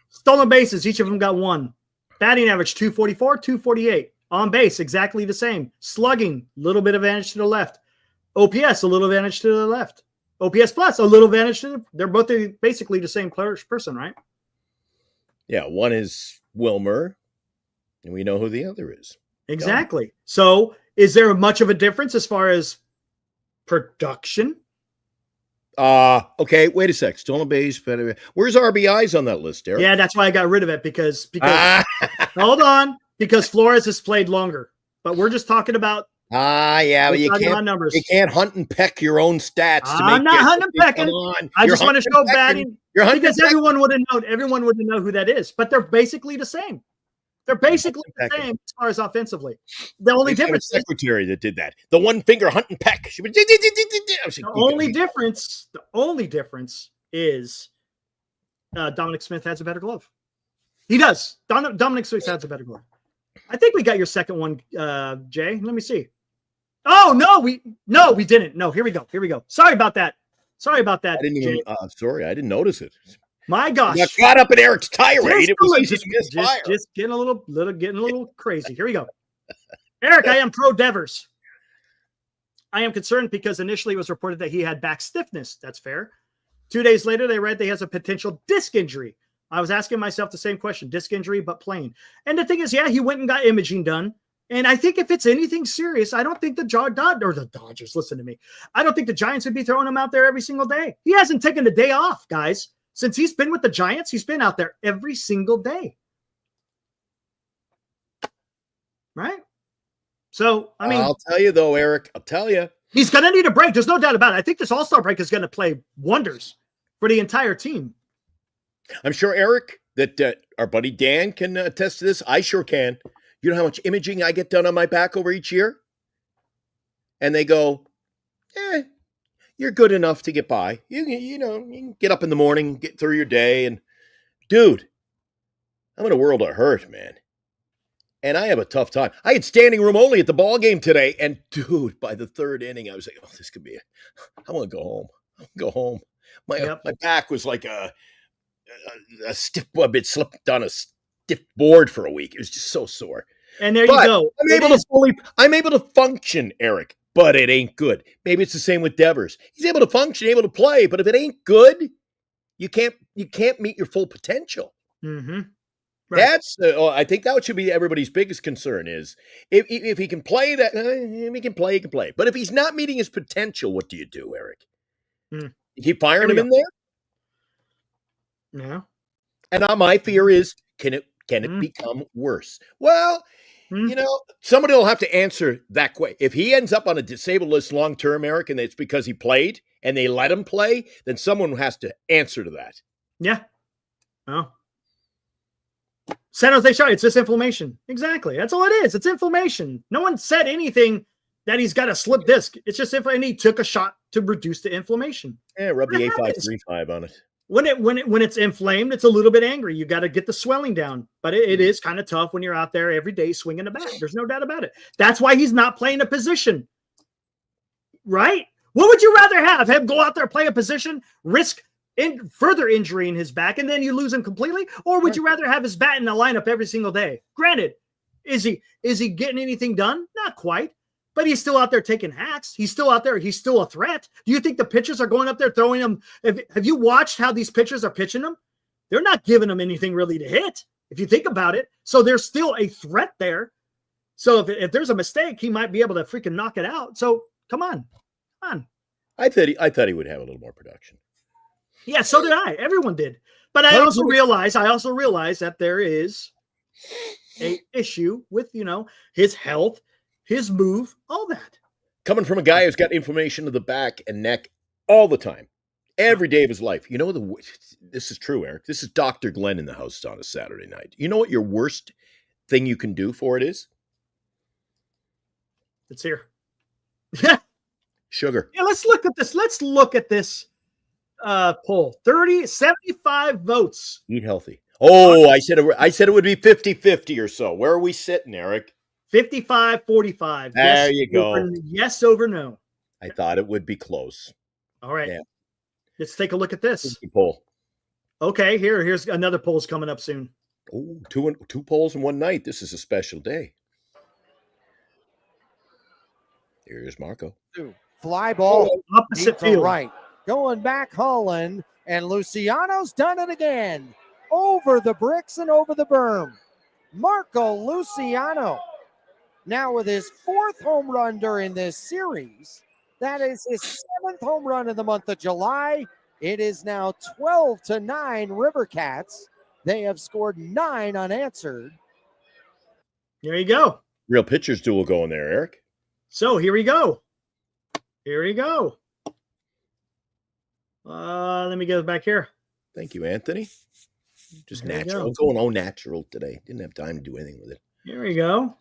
Stolen bases, each of them got 1. Batting average, 244, 248. On base, exactly the same. Slugging, a little bit advantage to the left. OPS, a little advantage to the left. OPS plus, a little advantage to they're both basically the same person, right? Yeah, one is Wilmer, and we know who the other is. Exactly. So is there much of a difference as far as production? Okay, wait a sec. Stolen base. Where's RBIs on that list, Eric? Yeah, that's why I got rid of it because hold on, because Flores has played longer. But we're just talking about yeah, but you can't hunt and peck your own stats. I'm not hunting and pecking. I just want to show batting because everyone would have known who that is. But they're basically the same. They're basically the same as far as offensively. The only difference is secretary that did that. The one finger hunt and peck. The only difference is Dominic Smith has a better glove. He does. Dominic Smith has a better glove. I think we got your second one, Jay. Let me see. Oh no, we didn't. No, here we go. Sorry about that. I didn't even. Sorry, I didn't notice it. My gosh, got caught up in Eric's tirade. It was easy to misfire. Just getting a little crazy. Here we go. Eric, I am pro Devers. I am concerned because initially it was reported that he had back stiffness. That's fair. 2 days later, they read that he has a potential disc injury. I was asking myself the same question: disc injury, but plain. And the thing is, yeah, he went and got imaging done. And I think if it's anything serious, I don't think the Dodgers, listen to me. I don't think the Giants would be throwing him out there every single day. He hasn't taken a day off, guys. Since he's been with the Giants, he's been out there every single day. Right? So, I mean. I'll tell you, though, Eric. I'll tell you. He's going to need a break. There's no doubt about it. I think this All-Star break is going to play wonders for the entire team. I'm sure, Eric, that our buddy Dan can attest to this. I sure can. You know how much imaging I get done on my back over each year? And they go, you're good enough to get by. You can get up in the morning, get through your day. And, dude, I'm in a world of hurt, man. And I have a tough time. I had standing room only at the ball game today. And, dude, by the third inning, I was like, this could be I want to go home. My back was like a stiff, it slipped on a stiff board for a week. It was just so sore. And there you go. I'm able to function, Eric, but it ain't good. Maybe it's the same with Devers. He's able to function, able to play, but if it ain't good, you can't meet your full potential. Mm-hmm. Right. I think that should be everybody's biggest concern is if he can play that, he can play. But if he's not meeting his potential, what do you do, Eric? You keep firing him in there? Yeah. And my fear is, can it become worse? Well, somebody will have to answer that way. If he ends up on a disabled list long-term, Eric, and it's because he played and they let him play, then someone has to answer to that. Yeah. Well, San Jose Sharks, it's just inflammation. Exactly. That's all it is. It's inflammation. No one said anything that he's got a slip disc. It's just and he took a shot to reduce the inflammation. Yeah, rub the A535 on it. When it's inflamed, it's a little bit angry. You got to get the swelling down, but it is kind of tough when you're out there every day swinging the bat. There's no doubt about it. That's why he's not playing a position, right? What would you rather have him go out there, play a position, risk further injury in his back, and then you lose him completely? Or would you rather have his bat in the lineup every single day? Granted, is he getting anything done? Not quite. But he's still out there taking hacks. He's still out there. He's still a threat. Do you think the pitchers are going up there throwing him? Have you watched how these pitchers are pitching them? They're not giving him anything really to hit, if you think about it. So there's still a threat there. So if there's a mistake, he might be able to freaking knock it out. So come on. I thought he would have a little more production. Yeah, so did I. Everyone did. But I also realize that there is a issue with, his health, his move, all that. Coming from a guy who's got inflammation of the back and neck all the time, every day of his life. This is true, Eric. This is Dr. Glenn in the house on a Saturday night. You know what your worst thing you can do for it is? It's here. Yeah. Sugar. Yeah, let's look at this poll. 75 votes. Eat healthy. Oh, I said it would be 50-50 or so. Where are we sitting, Eric? 55-45. There you go. Yes over no. I thought it would be close. All right. Yeah. Let's take a look at this. Poll. Okay, here's another poll's coming up soon. Oh, two polls in one night. This is a special day. Here's Marco. Fly ball Opposite to field. right. Going back Holland, and Luciano's done it again. Over the bricks and over the berm. Marco Luciano, now with his 4th home run during this series. That is his 7th home run in the month of July. It is now 12-9 River Cats. They have scored 9 unanswered. There you go. Real pitchers duel going there, Eric. So here we go. Let me go back here. Thank you, Anthony. Just There you natural. go. Going all natural today. Didn't have time to do anything with it. Here we go.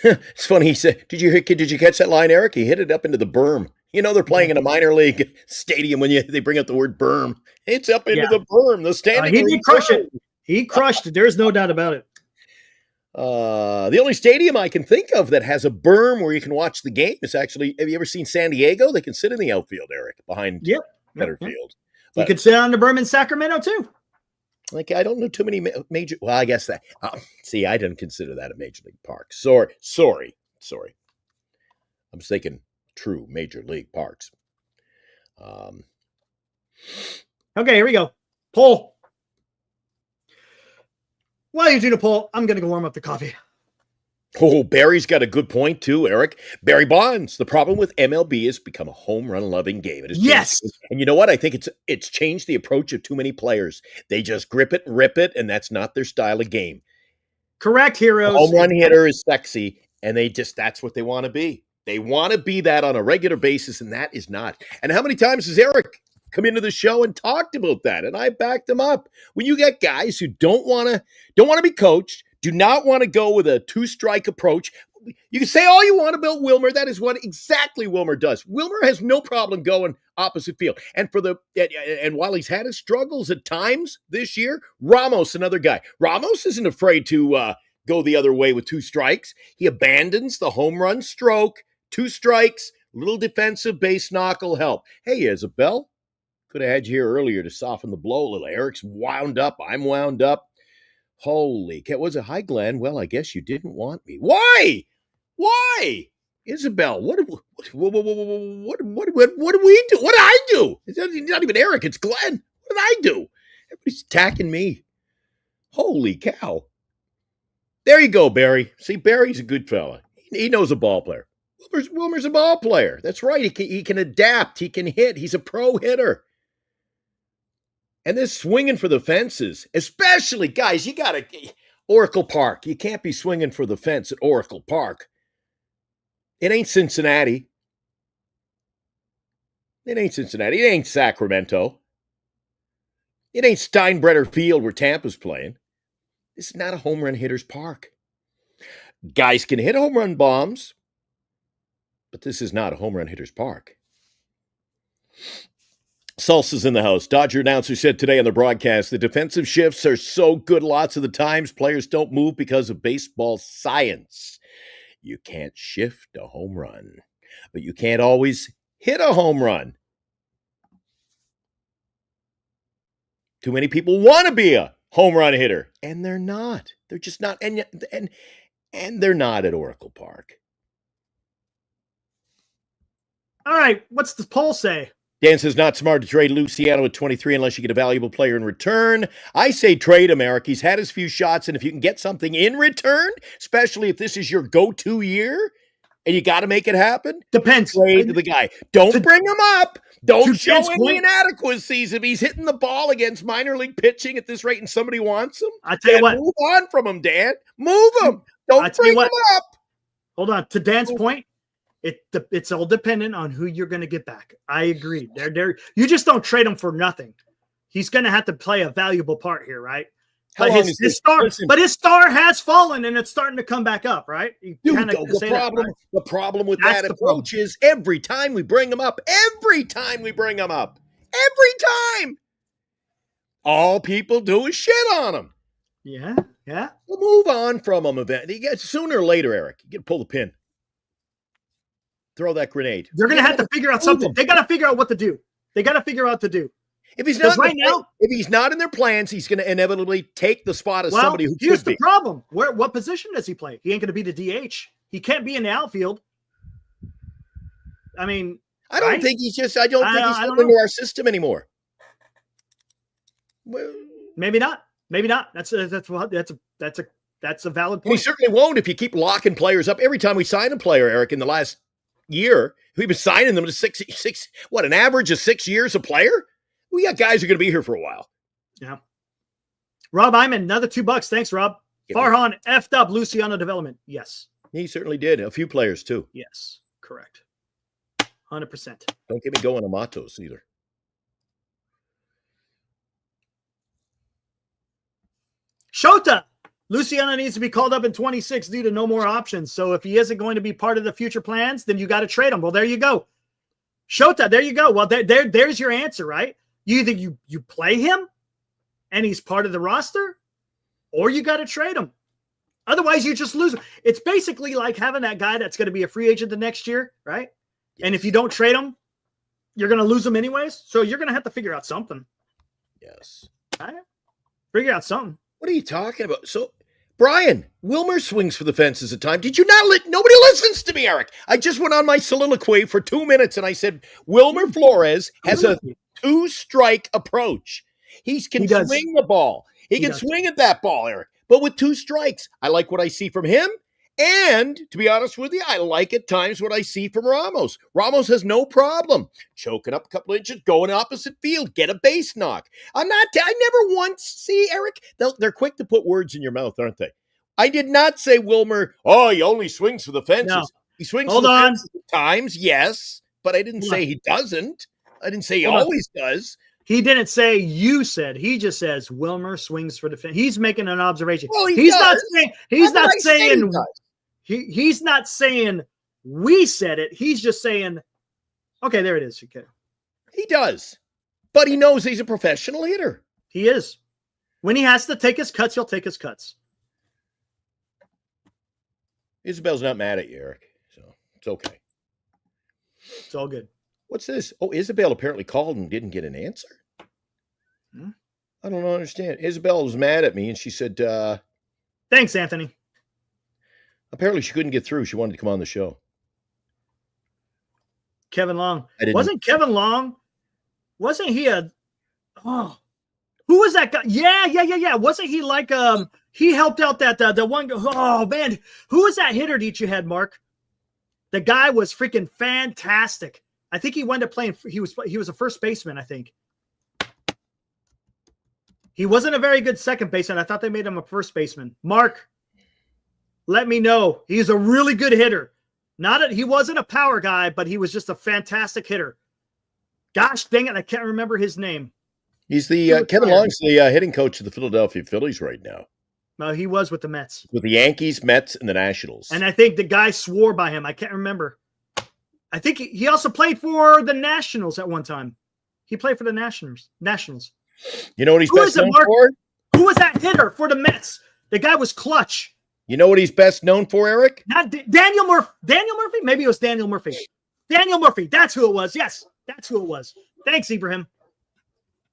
It's funny. He said, "Did you catch that line, Eric? He hit it up into the berm. You know they're playing in a minor league stadium when they bring up the word berm. It's up into the berm. The standing. He did crush it. He crushed it. There's no doubt about it. The only stadium I can think of that has a berm where you can watch the game is actually. Have you ever seen San Diego? They can sit in the outfield, Eric, behind better field. You could sit on the berm in Sacramento too. Like, I don't know too many major. Well, I guess that. See, I didn't consider that a major league park. Sorry. I'm thinking true major league parks. Okay, here we go. Poll. While you do the poll, I'm going to go warm up the coffee. Oh, Barry's got a good point too, Eric. Barry Bonds. The problem with MLB has become a home run loving game. It has Yes. changed. And you know what? I think it's changed the approach of too many players. They just grip it and rip it, and that's not their style of game. Correct, heroes. A home run hitter is sexy, and that's what they want to be. They want to be that on a regular basis, and that is not. And how many times has Eric come into the show and talked about that? And I backed him up. When you get guys who don't want to be coached, do not want to go with a 2-strike approach. You can say all you want about Wilmer. That is what exactly Wilmer does. Wilmer has no problem going opposite field. And while he's had his struggles at times this year, Ramos, another guy. Ramos isn't afraid to go the other way with 2 strikes. He abandons the home run stroke. 2 strikes, little defensive base knock will help. Hey, Isabel, could have had you here earlier to soften the blow a little. Eric's wound up. I'm wound up. Holy cow. Was it hi, Glenn? Well, I guess you didn't want me. Why? Isabel, what do we do? What did I do? It's not even Eric, it's Glenn. What did I do? Everybody's attacking me. Holy cow. There you go, Barry. See, Barry's a good fella. He knows a ball player. Wilmer's a ball player. That's right. He can adapt. He can hit. He's a pro hitter. And this swinging for the fences, especially, guys, you got to Oracle Park. You can't be swinging for the fence at Oracle Park. It ain't Cincinnati. It ain't Sacramento. It ain't Steinbrenner Field where Tampa's playing. This is not a home run hitter's park. Guys can hit home run bombs, but this is not a home run hitter's park. Salsa's in the house. Dodger announcer said today on the broadcast, the defensive shifts are so good lots of the times players don't move because of baseball science. You can't shift a home run, but you can't always hit a home run. Too many people want to be a home run hitter, and they're not. They're just not, and they're not at Oracle Park. All right, what's the poll say? Dan says, not smart to trade Luciano at 23 unless you get a valuable player in return. I say trade him, Eric. He's had his few shots, and if you can get something in return, especially if this is your go-to year, and you got to make it happen, Depends. trade the guy. Don't bring him up. Don't show Dan's any point- inadequacies. If he's hitting the ball against minor league pitching at this rate and somebody wants him, I tell you what. move on from him, Dan. Move him. Don't bring him up. Hold on. To Dan's point, it's all dependent on who you're going to get back. I agree. You just don't trade him for nothing. He's going to have to play a valuable part here, right? How But long his is this? star, Listen, but his star has fallen, and it's starting to come back up, right? You dude, kinda the say that, right? problem with That's that the problem. approach is every time we bring him up, every time, all people do is shit on him. Yeah, yeah. We'll move on from him sooner or later, Eric. You got to pull the pin. Throw that grenade. They're going to have to figure out something. They got to figure out what to do. They got to figure out what to do. If he's Because not right now, if he's not in their plans, he's going to inevitably take the spot of somebody who here's could the be. problem. What position does he play? He ain't going to be the DH. He can't be in the outfield. I mean, I don't right? think he's just. I don't think he's I don't into know. our system anymore. Well, Maybe not. Maybe not. That's a valid he point. certainly won't if you keep locking players up. Every time we sign a player, Eric, in the last year, we've been signing them to six. What, an average of 6 years a player? We got guys who are going to be here for a while. Yeah. Rob Iman, another $2. Thanks, Rob. Farhan effed up Luciano development. Yes. He certainly did. A few players too. Yes. Correct. 100%. Don't get me going on Matos either. Shota. Luciano needs to be called up in 26 due to no more options. So if he isn't going to be part of the future plans, then you got to trade him. Well, there you go. Shota, there you go. Well, there's your answer, right? You either you play him and he's part of the roster, or you got to trade him. Otherwise, you just lose him. It's basically like having that guy that's going to be a free agent the next year, right? Yes. And if you don't trade him, you're going to lose him anyways. So you're going to have to figure out something. Yes. Right? Figure out something. What are you talking about? So, Brian, Wilmer swings for the fences at time. Did you not nobody listens to me, Eric. I just went on my soliloquy for 2 minutes and I said, Wilmer Flores has a 2-strike approach. He can swing the ball. He can swing at that ball, Eric. But with 2 strikes, I like what I see from him. And to be honest with you, I like at times what I see from Ramos. Ramos has no problem choking up a couple inches, going opposite field, get a base knock. I never once see, Eric, they're quick to put words in your mouth, aren't they? I did not say Wilmer, he only swings for the fences. No. He swings for the fences at times, yes, but I didn't say he doesn't. I didn't say he always does. He didn't say you said. He just says Wilmer swings for the fence. He's making an observation. Well, he's not saying he's not saying we said it. He's just saying, okay, there it is. Okay. He does. But he knows he's a professional hitter. He is. When he has to take his cuts, he'll take his cuts. Isabel's not mad at you, Eric. So it's okay. It's all good. What's this? Oh, Isabel apparently called and didn't get an answer. I don't understand. Isabel was mad at me and she said, thanks, Anthony. Apparently she couldn't get through. She wanted to come on the show. Kevin Long. Wasn't Kevin Long? Wasn't he who was that guy? Yeah. Wasn't he like he helped out that the one man, who was that hitter that you had, Mark? The guy was freaking fantastic. I think he went to playing. He was a first baseman, I think. He wasn't a very good second baseman. I thought they made him a first baseman. Mark, let me know. He's a really good hitter. He wasn't a power guy, but he was just a fantastic hitter. Gosh dang it, I can't remember his name. He's Kevin Long's the hitting coach of the Philadelphia Phillies right now. No, he was with the Mets. With the Yankees, Mets, and the Nationals. And I think the guy swore by him. I can't remember. I think he also played for the Nationals at one time. He played for the Nationals. You know what he's best known for? Who was that hitter for the Mets? The guy was clutch. You know what he's best known for, Eric? Not Daniel Murphy. Daniel Murphy? Maybe it was Daniel Murphy. Daniel Murphy. That's who it was. Yes, that's who it was. Thanks, Ibrahim.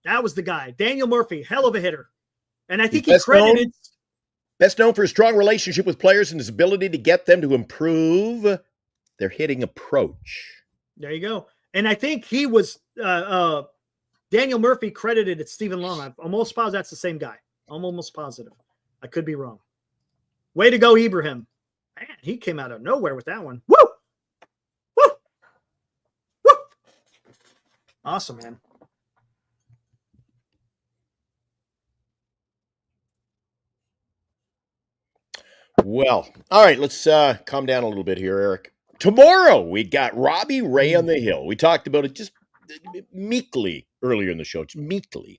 That was the guy. Daniel Murphy. Hell of a hitter. And I think he credited. Best known for his strong relationship with players and his ability to get them to improve their hitting approach. There you go. And I think he was Daniel Murphy credited at Stephen Long. I'm almost positive that's the same guy. I'm almost positive. I could be wrong. Way to go, Ibrahim. Man, he came out of nowhere with that one. Woo! Woo! Woo! Awesome, man. Well, all right, let's calm down a little bit here, Eric. Tomorrow, we got Robbie Ray on the hill. We talked about it just meekly earlier in the show, just meekly.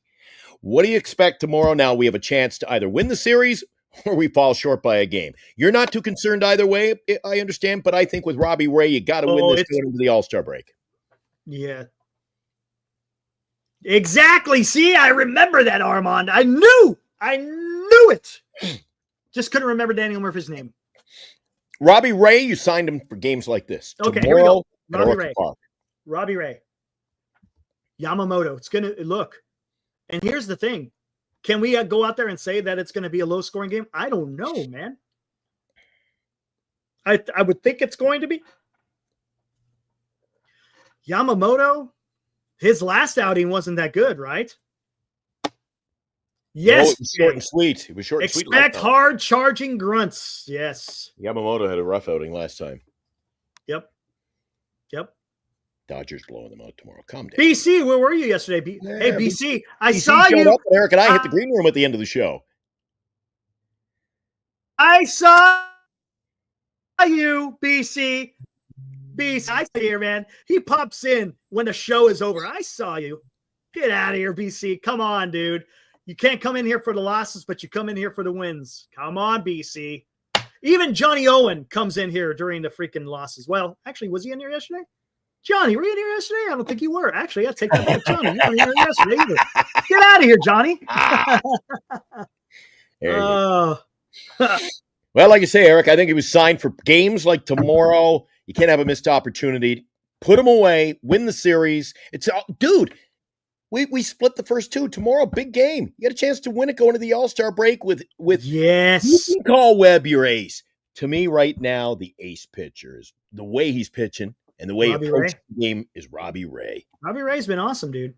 What do you expect tomorrow? Now we have a chance to either win the series or we fall short by a game. You're not too concerned either way, I understand, but I think with Robbie Ray, you got to win this going into the All-Star break. Yeah. Exactly. See, I remember that, Armand. I knew it. Just couldn't remember Daniel Murphy's name. Robbie Ray, you signed him for games like this. Okay, tomorrow here we go. Robbie Ray. Yamamoto. It's going to look. And here's the thing. Can we go out there and say that it's going to be a low-scoring game? I don't know, man. I would think it's going to be. Yamamoto, his last outing wasn't that good, right? Yes. It was short and sweet. It was short and sweet. Expect hard charging grunts. Yes. Yamamoto had a rough outing last time. Yep. Dodgers blowing them out tomorrow. Calm down. BC, where were you yesterday? Hey, BC, I BC saw you. Up, Eric and I hit the green room at the end of the show. I saw you, BC. BC, I see here, man. He pops in when the show is over. I saw you. Get out of here, BC. Come on, dude. You can't come in here for the losses, but you come in here for the wins. Come on, BC. Even Johnny Owen comes in here during the freaking losses. Well, actually, was he in here yesterday? Johnny, were you in here yesterday? I don't think you were. Actually, I'll take that back. Johnny, you weren't in here yesterday either. Get out of here, Johnny. Well, like you say, Eric, I think he was signed for games like tomorrow. You can't have a missed opportunity. Put him away. Win the series. Dude, we split the first two. Tomorrow, big game. You got a chance to win it going to the All-Star break with yes. You can call Webb your ace. To me, right now, the ace pitcher is the way he's pitching. And the way he approaches the game is Robbie Ray. Robbie Ray's been awesome, dude.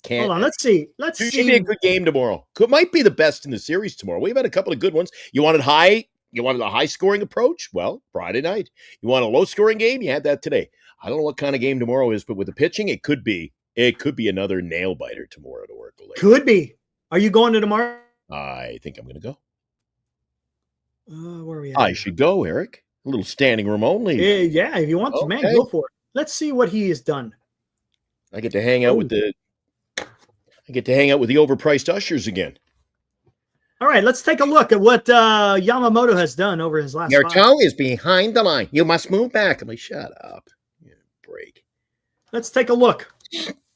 Hold on, let's see. It should be a good game tomorrow. Might be the best in the series tomorrow. We've had a couple of good ones. You wanted a high-scoring approach? Well, Friday night. You want a low-scoring game? You had that today. I don't know what kind of game tomorrow is, but with the pitching, it could be another nail-biter tomorrow at Oracle Lake. Could be. Are you going to tomorrow? I think I'm going to go. Where are we at? I should go, Eric. A little standing room only. Yeah, if you want to, man, go for it. Let's see what he has done. I get to hang out with the overpriced ushers again. All right, let's take a look at what Yamamoto has done over his last. Your toe is behind the line. You must move back. I'm like, shut up. Break. Let's take a look.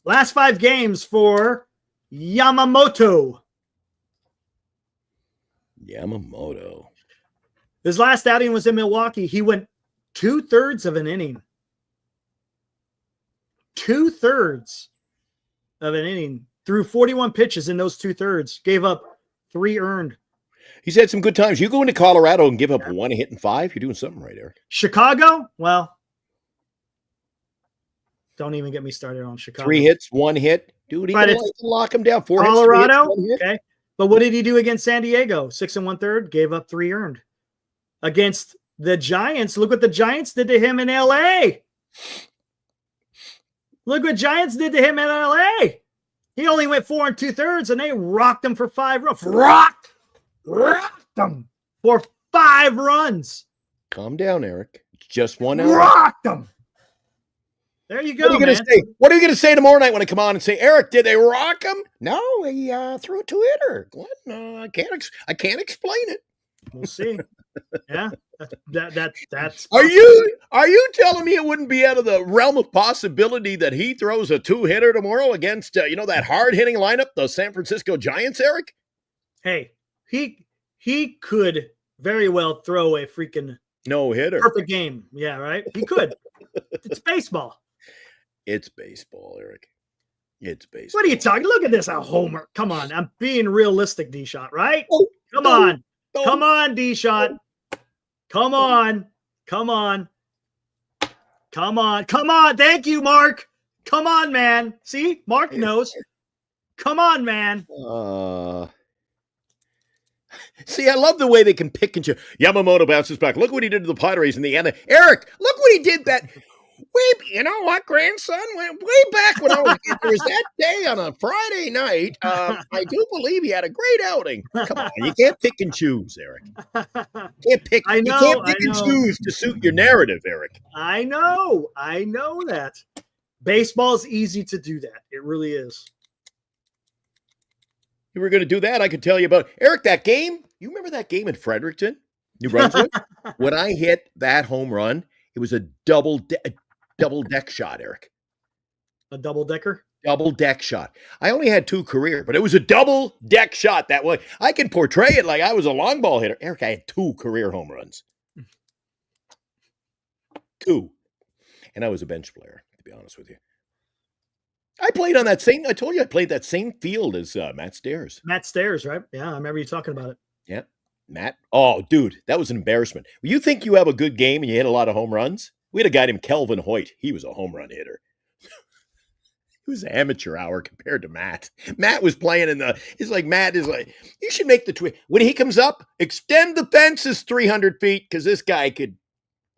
Last 5 games for Yamamoto. His last outing was in Milwaukee. He went 2/3 of an inning. 2/3 of an inning. Threw 41 pitches in those 2/3. Gave up 3 earned. He's had some good times. You go into Colorado and give up 1 hit and 5. You're doing something right, Eric. Chicago? Well, don't even get me started on Chicago. 3 hits, 1 hit. Dude, he can lock him down. 4 Colorado? hits, 3 hits, 1 hit. Okay. But what did he do against San Diego? 6 1/3, gave up 3 earned. Against the Giants, look what the Giants did to him in LA. Look what Giants did to him in LA. He only went 4 2/3, and they rocked him for 5 runs. Rocked him for 5 runs. Calm down, Eric. It's just 1 hour. Rocked him. There you go. What are you going to say tomorrow night when I come on and say, Eric, did they rock him? No, he threw a 2-hitter. What? No, I can't explain it. We'll see. Yeah, that's. Are you telling me it wouldn't be out of the realm of possibility that he throws a 2-hitter tomorrow against that hard hitting lineup, the San Francisco Giants, Eric? Hey, he could very well throw a freaking no-hitter, perfect game. Yeah, right. He could. It's baseball. It's baseball, Eric. It's baseball. What are you talking? Look at this, a homer. Come on, I'm being realistic, D-Shot, right? Oh, Come on, D-Shot. Come on. Thank you, Mark. Come on, man. See, Mark knows. Come on, man. See, I love the way they can pick and choose. Yamamoto bounces back. Look what he did to the Padres in the end. Eric, look what he did you know what, grandson? Way back when there was that day on a Friday night, I do believe he had a great outing. Come on, you can't pick and choose, Eric. You can't pick and choose to suit your narrative, Eric. I know that. Baseball's easy to do that. It really is. we were going to do that, I could tell you about Eric, that game. You remember that game in Fredericton, New Brunswick? When I hit that home run, it was a double deck shot, Eric. A double decker? Double deck shot. I only had 2 career, but it was a double deck shot that way. I can portray it like I was a long ball hitter. Eric, I had 2 career home runs. 2. And I was a bench player, to be honest with you. I played on that same, I told you I played that same field as Matt Stairs. Matt Stairs, right? Yeah, I remember you talking about it. Yeah. Matt. Oh, dude, that was an embarrassment. You think you have a good game and you hit a lot of home runs? We had a guy named Kelvin Hoyt. He was a home run hitter. He was amateur hour compared to Matt. Matt was playing Matt is like, you should make the tweet. When he comes up, extend the fences 300 feet because this guy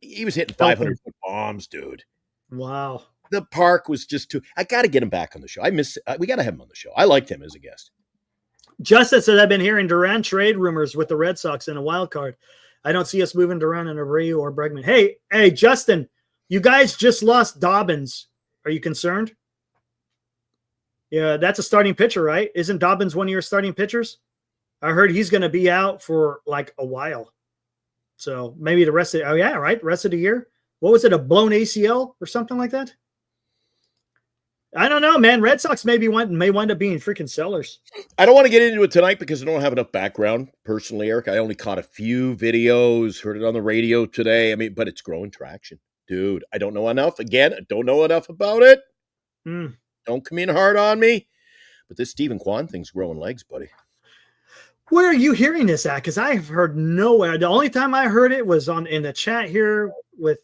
he was hitting 500-foot bombs, dude. Wow. The park was just too, I got to get him back on the show. We got to have him on the show. I liked him as a guest. Justin says, I've been hearing Duran trade rumors with the Red Sox in a wild card. I don't see us moving Duran and Abreu or Bregman. Hey, Justin, you guys just lost Dobbins. Are you concerned? Yeah, that's a starting pitcher, right? Isn't Dobbins one of your starting pitchers? I heard he's going to be out for like a while. So maybe the rest of rest of the year. What was it, a blown ACL or something like that? I don't know, man. Red Sox may wind up being freaking sellers. I don't want to get into it tonight because I don't have enough background personally, Eric. I only caught a few videos, heard it on the radio today. But it's growing traction. Dude, I don't know enough. Again, I don't know enough about it. Don't come in hard on me. But this Stephen Kwan thing's growing legs, buddy. Where are you hearing this at? Because I've heard nowhere. The only time I heard it was in the chat here with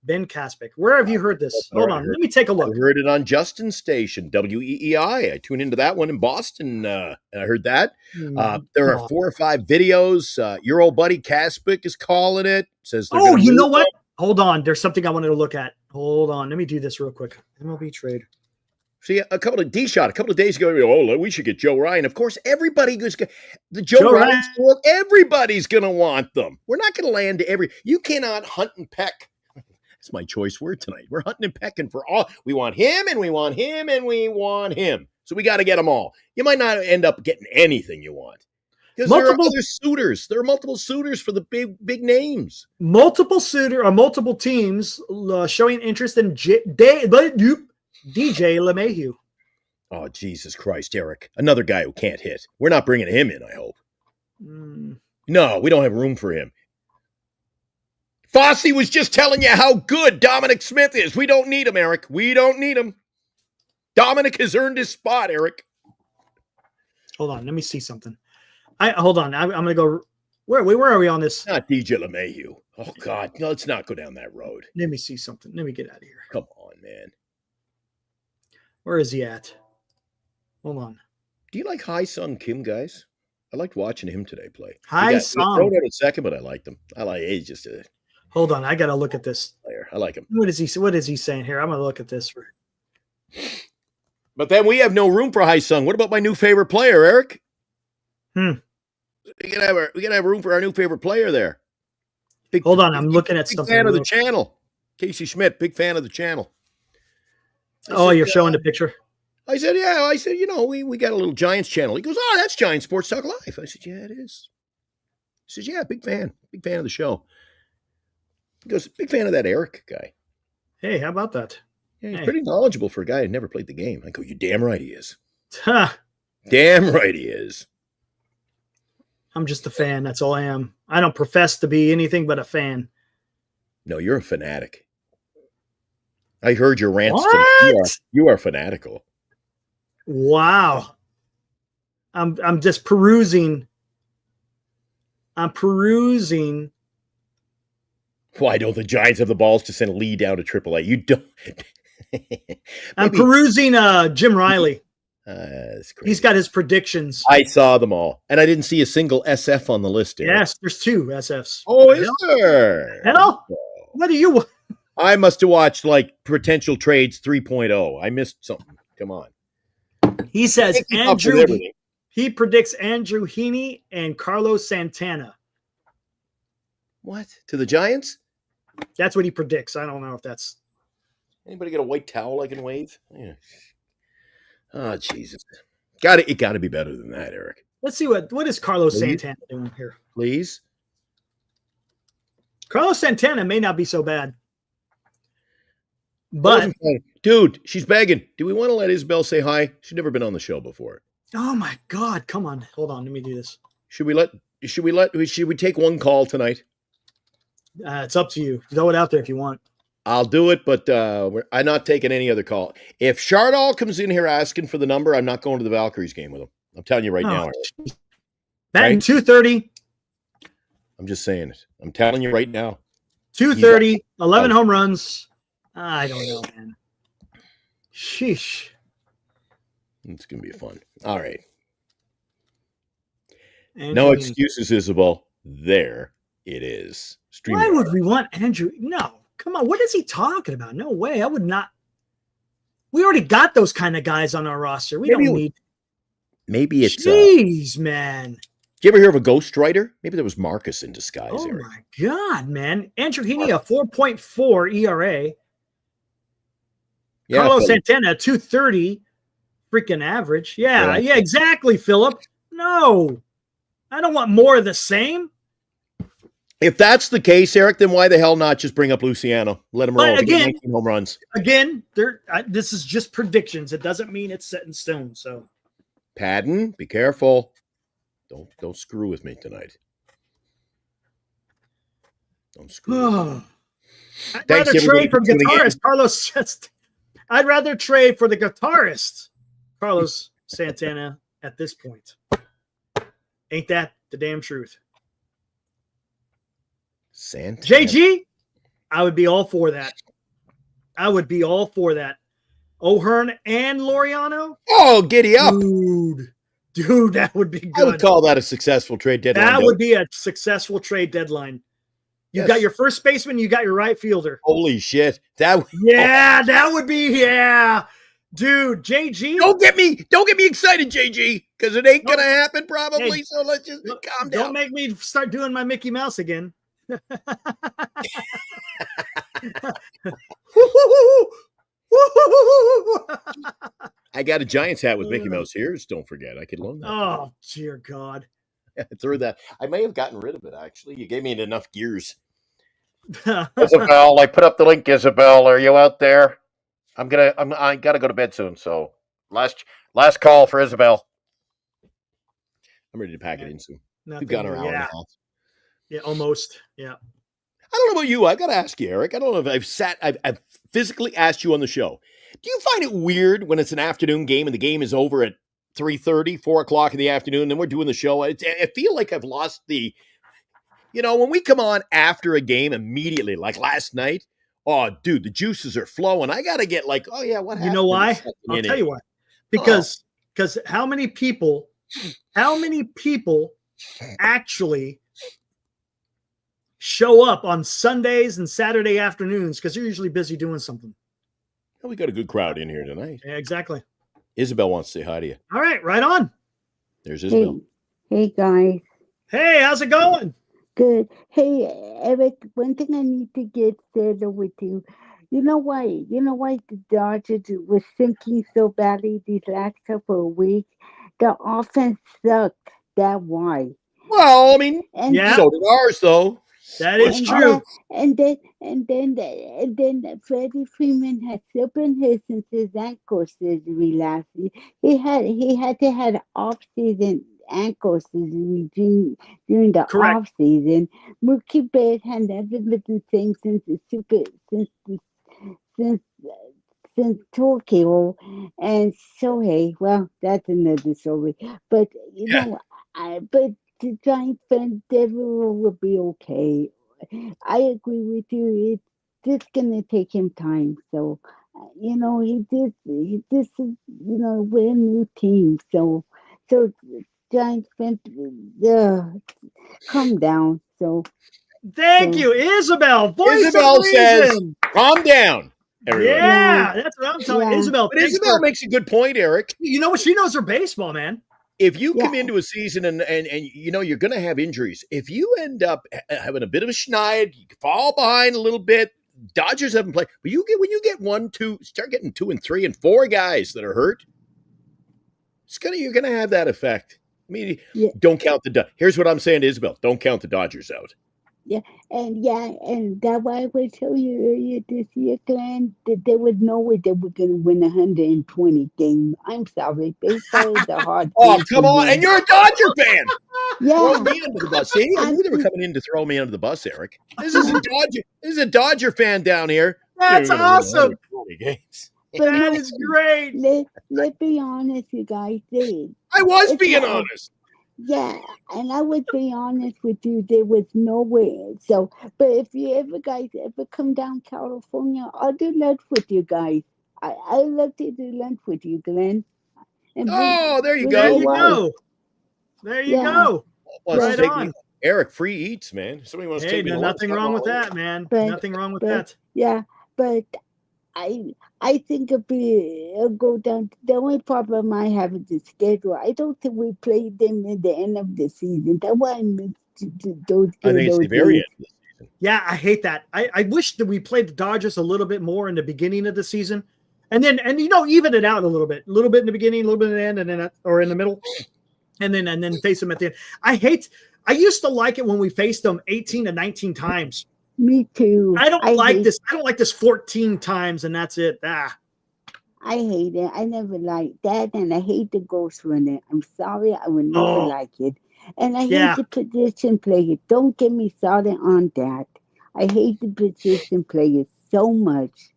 Ben Kaspick. Where have you heard this? Hold on. Let me take a look. I heard it on Justin's station, WEEI. I tuned into that one in Boston, and I heard that. There are 4 or 5 videos. Your old buddy Kaspick is calling it. Says, oh, you know what? Hold on. There's something I wanted to look at. Hold on. Let me do this real quick. MLB trade. See, a couple of days ago, we should get Joe Ryan. Of course, everybody goes, the Joe Ryan world, everybody's going to want them. We're not going to land you cannot hunt and peck. That's my choice word tonight. We're hunting and pecking for all. We want him and we want him and we want him. So we got to get them all. You might not end up getting anything you want. Because there are other suitors. There are multiple suitors for the big names. Multiple teams showing interest in DJ LeMahieu. Oh, Jesus Christ, Eric. Another guy who can't hit. We're not bringing him in, I hope. No, we don't have room for him. Fossey was just telling you how good Dominic Smith is. We don't need him, Eric. We don't need him. Dominic has earned his spot, Eric. Hold on. Let me see something. Hold on. I'm going to go. Where are we on this? Not DJ LeMahieu. Oh, God. No, let's not go down that road. Let me see something. Let me get out of here. Come on, man. Where is he at? Hold on. Do you like Hai Sung Kim, guys? I liked watching him today play. Hai Sung. Thrown out a second, but I liked him. He's just a. Hold on, I gotta look at this player. I like him. What is he saying here? I'm gonna look at this. But then we have no room for Hai Sung. What about my new favorite player, Eric? We gotta have room for our new favorite player there. Hold on, I'm looking at something. Big fan of the channel. Casey Schmidt, big fan of the channel. You're showing the picture? I said, yeah. I said, we got a little Giants channel. He goes, oh, that's Giants Sports Talk Live. I said, yeah, it is. He says, yeah, big fan of the show. He goes, big fan of that Eric guy. Hey, how about that? Yeah, he's pretty knowledgeable for a guy who never played the game. I go, you damn right he is. Huh. Damn right he is. I'm just a fan. That's all I am. I don't profess to be anything but a fan. No, you're a fanatic. I heard your rants. You are fanatical. Wow. I'm just perusing. I'm perusing. Why don't the Giants have the balls to send Lee down to AAA? You don't. I'm perusing Jim Riley. That's crazy. He's got his predictions. I saw them all, and I didn't see a single SF on the list. Eric. Yes, there's 2 SFs. Oh, is there? Hell, what do you? I must have watched like potential trades 3.0. I missed something. Come on. He says Andrew. He predicts Andrew Heaney and Carlos Santana. What? To the Giants? That's what he predicts. I don't know if that's. Anybody got a white towel I can wave? Yeah. Oh, Jesus. It got to be better than that, Eric. Let's see what is Carlos Please? Santana doing here. Please. Carlos Santana may not be so bad. But dude, she's begging. Do we want to let Isabel say hi? She's never been on the show before. oh my God, come on. Hold on, let me do this. Should we take one call tonight? It's up to you. Throw it out there if you want. I'll do it, but I'm not taking any other call. If Chardal comes in here asking for the number, I'm not going to the Valkyries game with him. I'm telling you right now. Eric. Batting Right? 230. I'm just saying it. I'm telling you right now. 230, 11 home runs. I don't know, man. Sheesh. It's going to be fun. All right. Andrew No Heaney. excuses, Isabel. There it is. Why would we want Andrew? No, come on. What is he talking about? No way. I would not. We already got those kind of guys on our roster. Don't need. Maybe it's. Jeez, man. Did you ever hear of a ghostwriter? Maybe that was Marcus in disguise. Oh, Eric. my God, man. Andrew Heaney, a 4.4 ERA. Yeah, Carlos Philip. Santana, 230 freaking average. Yeah, exactly, Philip. No, I don't want more of the same. If that's the case, Eric, then why the hell not just bring up Luciano? Let him roll. Again, 19 home runs. Again, this is just predictions. It doesn't mean it's set in stone. So, Padden, be careful. Don't screw with me tonight. Don't screw with me. I'd Thanks, rather everybody, trade for for tuning in. guitarist Carlos. I'd rather trade for the guitarist Carlos Santana at this point. Ain't that the damn truth? Santana. JG, I would be all for that. I would be all for that. O'Hearn and Laureano? Oh, giddy up. Dude, that would be good. I would call that a successful trade deadline. That would be a successful trade deadline. You got your first baseman, you got your right fielder. Holy shit. That would be, Dude, JG. Don't get me excited, JG, because it ain't gonna happen probably. Hey, so let's just calm down. Don't make me start doing my Mickey Mouse again. I got a Giants hat with Mickey Mouse ears. Don't forget, I could loan that. Oh, dear God. I threw that. I may have gotten rid of it, actually. You gave me enough gears. Isabel, I put up the link, Isabel. Are you out there? I gotta go to bed soon. So last call for Isabel. I'm ready to pack it in soon. We've got our hour and a half. Yeah, almost. Yeah. I don't know about you. I got to ask you, Eric. I don't know if I've physically asked you on the show. Do you find it weird when it's an afternoon game and the game is over at 3:30, 4 o'clock in the afternoon, and then we're doing the show? I feel like I've lost the, when we come on after a game immediately, like last night, oh, dude, the juices are flowing. I got to get like, oh, yeah, what happened? You know why? I'll tell you why. Because how many people actually show up on Sundays and Saturday afternoons because they're usually busy doing something. Well, we got a good crowd in here tonight. Yeah, exactly. Isabel wants to say hi to you. All right, right on. There's Isabel. Hey guys. Hey, how's it going? Good. Hey, Eric, one thing I need to get settled with you. You know why the Dodgers were sinking so badly these last couple of weeks? The offense sucked. That's why. Well, I mean, so did ours, though. That is true. And then Freddie Freeman had open since his ankle surgery last year. He had to have off-season ankle surgery during the off season. Mookie Betts had never been the same since Tokyo, and Shohei. Well, that's another story. But but the Giant fan Devereaux will be okay. I agree with you. It's just gonna take him time. So, he this is we're a new team. So Giant fan, calm down. Thank you, Isabel. Isabel says, "Calm down." Everybody. Yeah, that's what I'm telling you. Isabel. But Isabel makes a good point, Eric. You know what? She knows her baseball, man. If you come into a season and you're going to have injuries, if you end up having a bit of a schneid, you fall behind a little bit. Dodgers haven't played, but when you get 1, 2, start getting 2 and 3 and 4 guys that are hurt. You're gonna have that effect. I mean, Yeah. don't count here's what I'm saying to Isabel. Don't count the Dodgers out. And that's why I would tell you earlier this year, Glenn, that there was no way they were going to win 120 games. I'm sorry, baseball is a hard Oh, game come to on. And win. you're a Dodger fan. Throw Yeah, me under the bus. See, I I knew they were think coming in to throw me under the bus, Eric. This is a Dodger fan down here. That's They're gonna win awesome. 120 games. but That no, is great. let's be honest, you guys. I was It's being not. honest. Yeah, and I would be honest with you, there was nowhere. So, but if you guys ever come down California, I'll do lunch with you guys. I love to do lunch with you, Glenn. And Oh, there you bring There your go. you wife. go. There you Yeah, go. Wants to Right take on. me, Eric, free eats, man. Somebody wants to Hey, take me to no, lunch. nothing I'm wrong with all in. that, man. but Nothing wrong with but that. yeah, but I think it'll go down. The only problem I have is the schedule. I don't think we played them at the end of the season. That's why I missed those I think it's the those very games. end. Yeah, I hate that. I wish that we played the Dodgers a little bit more in the beginning of the season, and even it out a little bit in the beginning, a little bit in the end, and then or in the middle, and then face them at the end. I used to like it when we faced them 18 to 19 times. Me too. I don't like hate this. I don't like this 14 times and that's it. I hate it. I never liked that, and I hate the ghost runner. I'm sorry, I would never Oh, like it. And I hate yeah. the position players. Don't get me started on that. I hate the position players so much.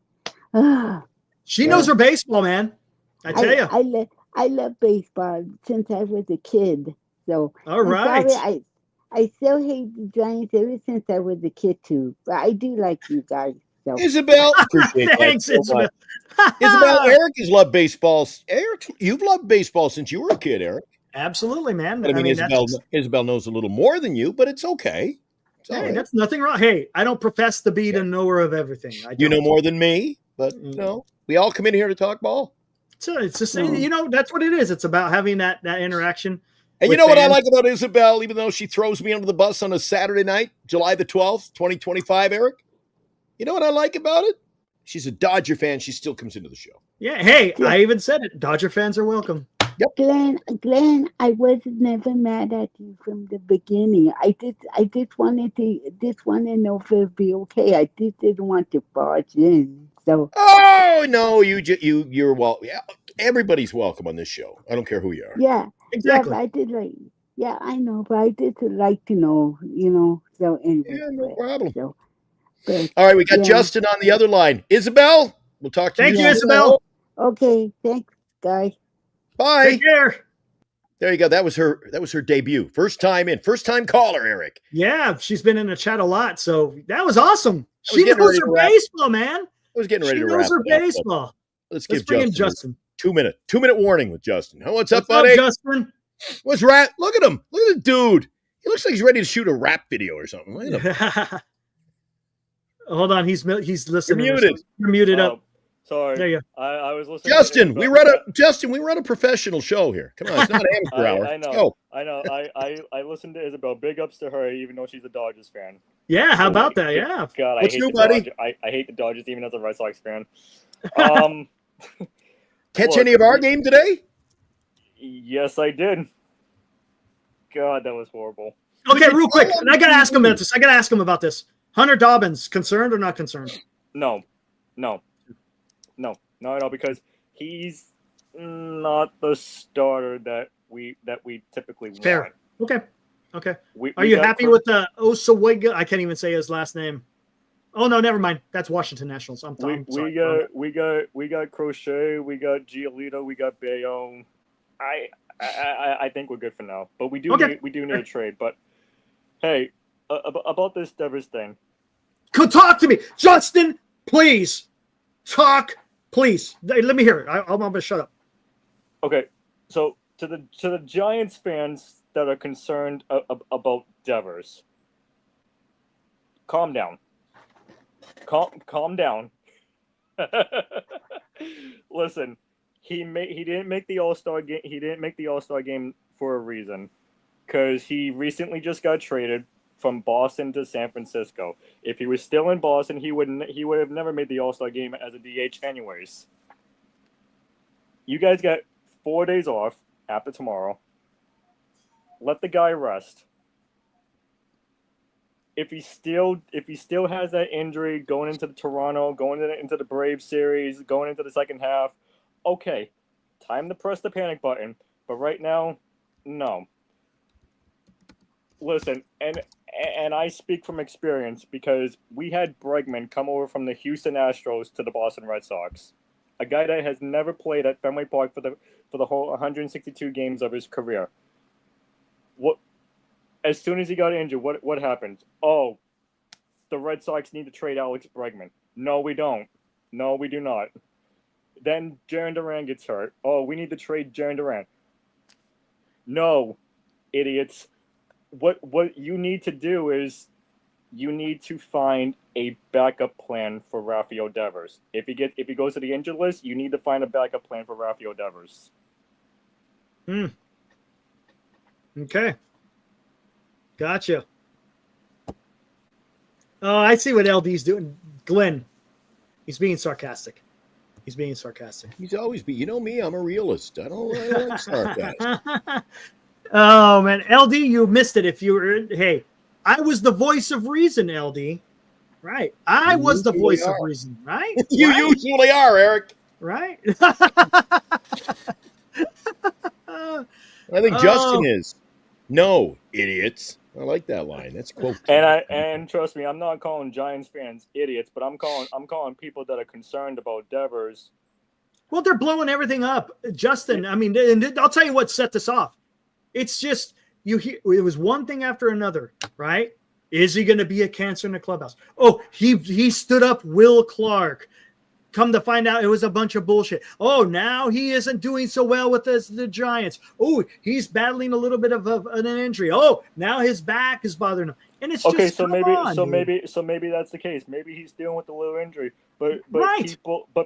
Ah, She knows well, her baseball, man. I tell you. I love baseball since I was a kid. So All I'm right. sorry. I still hate the Giants ever since I was a kid too. But I do like you guys. So Isabel, appreciate that Thanks, so much. Isabel. Isabel, Eric has loved baseball. Eric, you've loved baseball since you were a kid, Eric. Absolutely, man. But I mean, that's Isabel knows a little more than you, but it's okay. It's all hey, right. that's nothing wrong. Hey, I don't profess to be the knower of everything. I You know don't. more than me, but no, we all come in here to talk ball. So it's just that's what it is. It's about having that interaction. And you with know what I fans. like about Isabel, even though she throws me under the bus on a Saturday night, July the 12th, 2025, Eric? You know what I like about it? She's a Dodger fan. She still comes into the show. Yeah. Hey, Yeah. I even said it. Dodger fans are welcome. Glenn, I was never mad at you from the beginning. I just wanted to know if it'd be okay. I just didn't want to barge in. So Oh no, you're welcome. Yeah, everybody's welcome on this show. I don't care who you are. yeah, Exactly. but I did I know, but I did like to know, So anyway, Yeah, no problem. so but All right, we got yeah, Justin on the other line. Isabel, we'll talk to Thank you you, soon. Isabel. okay, thanks, guys. Bye. Take care. There you go. That was her debut. First time caller, Eric. Yeah, she's been in the chat a lot, so that was awesome. I was She getting knows ready her to wrap. baseball, man. I was getting ready She to knows wrap her it up, but baseball. let's Let's give bring in Justin Justin. 2-minute warning with Justin. Oh, what's up, What's up, buddy? Justin? What's rap? Look at him. Look at the dude. He looks like he's ready to shoot a rap video or something. Look at him. Hold on, he's listening. You're muted. You're muted up. Sorry. There you go. I was listening. Justin, to we run a professional show here. Come on, it's not amateur hour. I know. Let's go. I know. I listened to Isabel. Big ups to her, even though she's a Dodgers fan. Yeah, how about that? Yeah. God, What's I hate new, the buddy? Dodgers. I hate the Dodgers, even as a Red Sox fan. Catch Look, any of our game today? Yes, I did. God, that was horrible. Okay, real quick. And I gotta ask him about this. Hunter Dobbins, concerned or not concerned? No, not at all, because he's not the starter that we typically Fair. want. Okay. We Are you got happy with the Osawega? I can't even say his last name. Oh no, never mind. That's Washington Nationals. I'm sorry. We got Crochet, we got Giolito, we got Bayonne. I think we're good for now, but we do need a trade. But hey, about this Devers thing. Could talk to me, Justin. Please talk. Please let me hear it. I'm gonna shut up. Okay, so to the Giants fans that are concerned about Devers, calm down. Calm down. Listen, he didn't make the All-Star game. He didn't make the All-Star game for a reason, because he recently just got traded from Boston to San Francisco. If he was still in Boston, he would have never made the All-Star game as a DH anyways. You guys got 4 days off after tomorrow. Let the guy rest. If he still has that injury going into the Toronto, going into the Braves series, going into the second half, okay, time to press the panic button. But right now, no. Listen, and I speak from experience because we had Bregman come over from the Houston Astros to the Boston Red Sox, a guy that has never played at Fenway Park for the whole 162 games of his career. As soon as he got injured, what happened? Oh, the Red Sox need to trade Alex Bregman. No, we don't. No, we do not. Then Jarren Duran gets hurt. Oh, we need to trade Jarren Duran. No, idiots. What you need to do is you need to find a backup plan for Rafael Devers. If he goes to the injured list, you need to find a backup plan for Rafael Devers. Okay. Gotcha. Oh, I see what LD's doing. Glenn, he's being sarcastic. He's always be. You know me, I'm a realist. I don't like sarcasm. Oh, man. LD, you missed it if you were. Hey, I was the voice of reason, LD. Right. I was the voice of reason, right? You usually are, Eric. Right? I think Justin is. No, idiots. I like that line. That's cool. And trust me, I'm not calling Giants fans idiots, but I'm calling people that are concerned about Devers. Well, they're blowing everything up, Justin. I mean, and I'll tell you what set this off. It's just it was one thing after another, right? Is he going to be a cancer in the clubhouse? Oh, he stood up Will Clark. Come to find out, it was a bunch of bullshit. Oh, now he isn't doing so well with the Giants. Oh, he's battling a little bit of an injury. Oh, now his back is bothering him. And it's okay. Just, so maybe that's the case. Maybe he's dealing with a little injury, but right.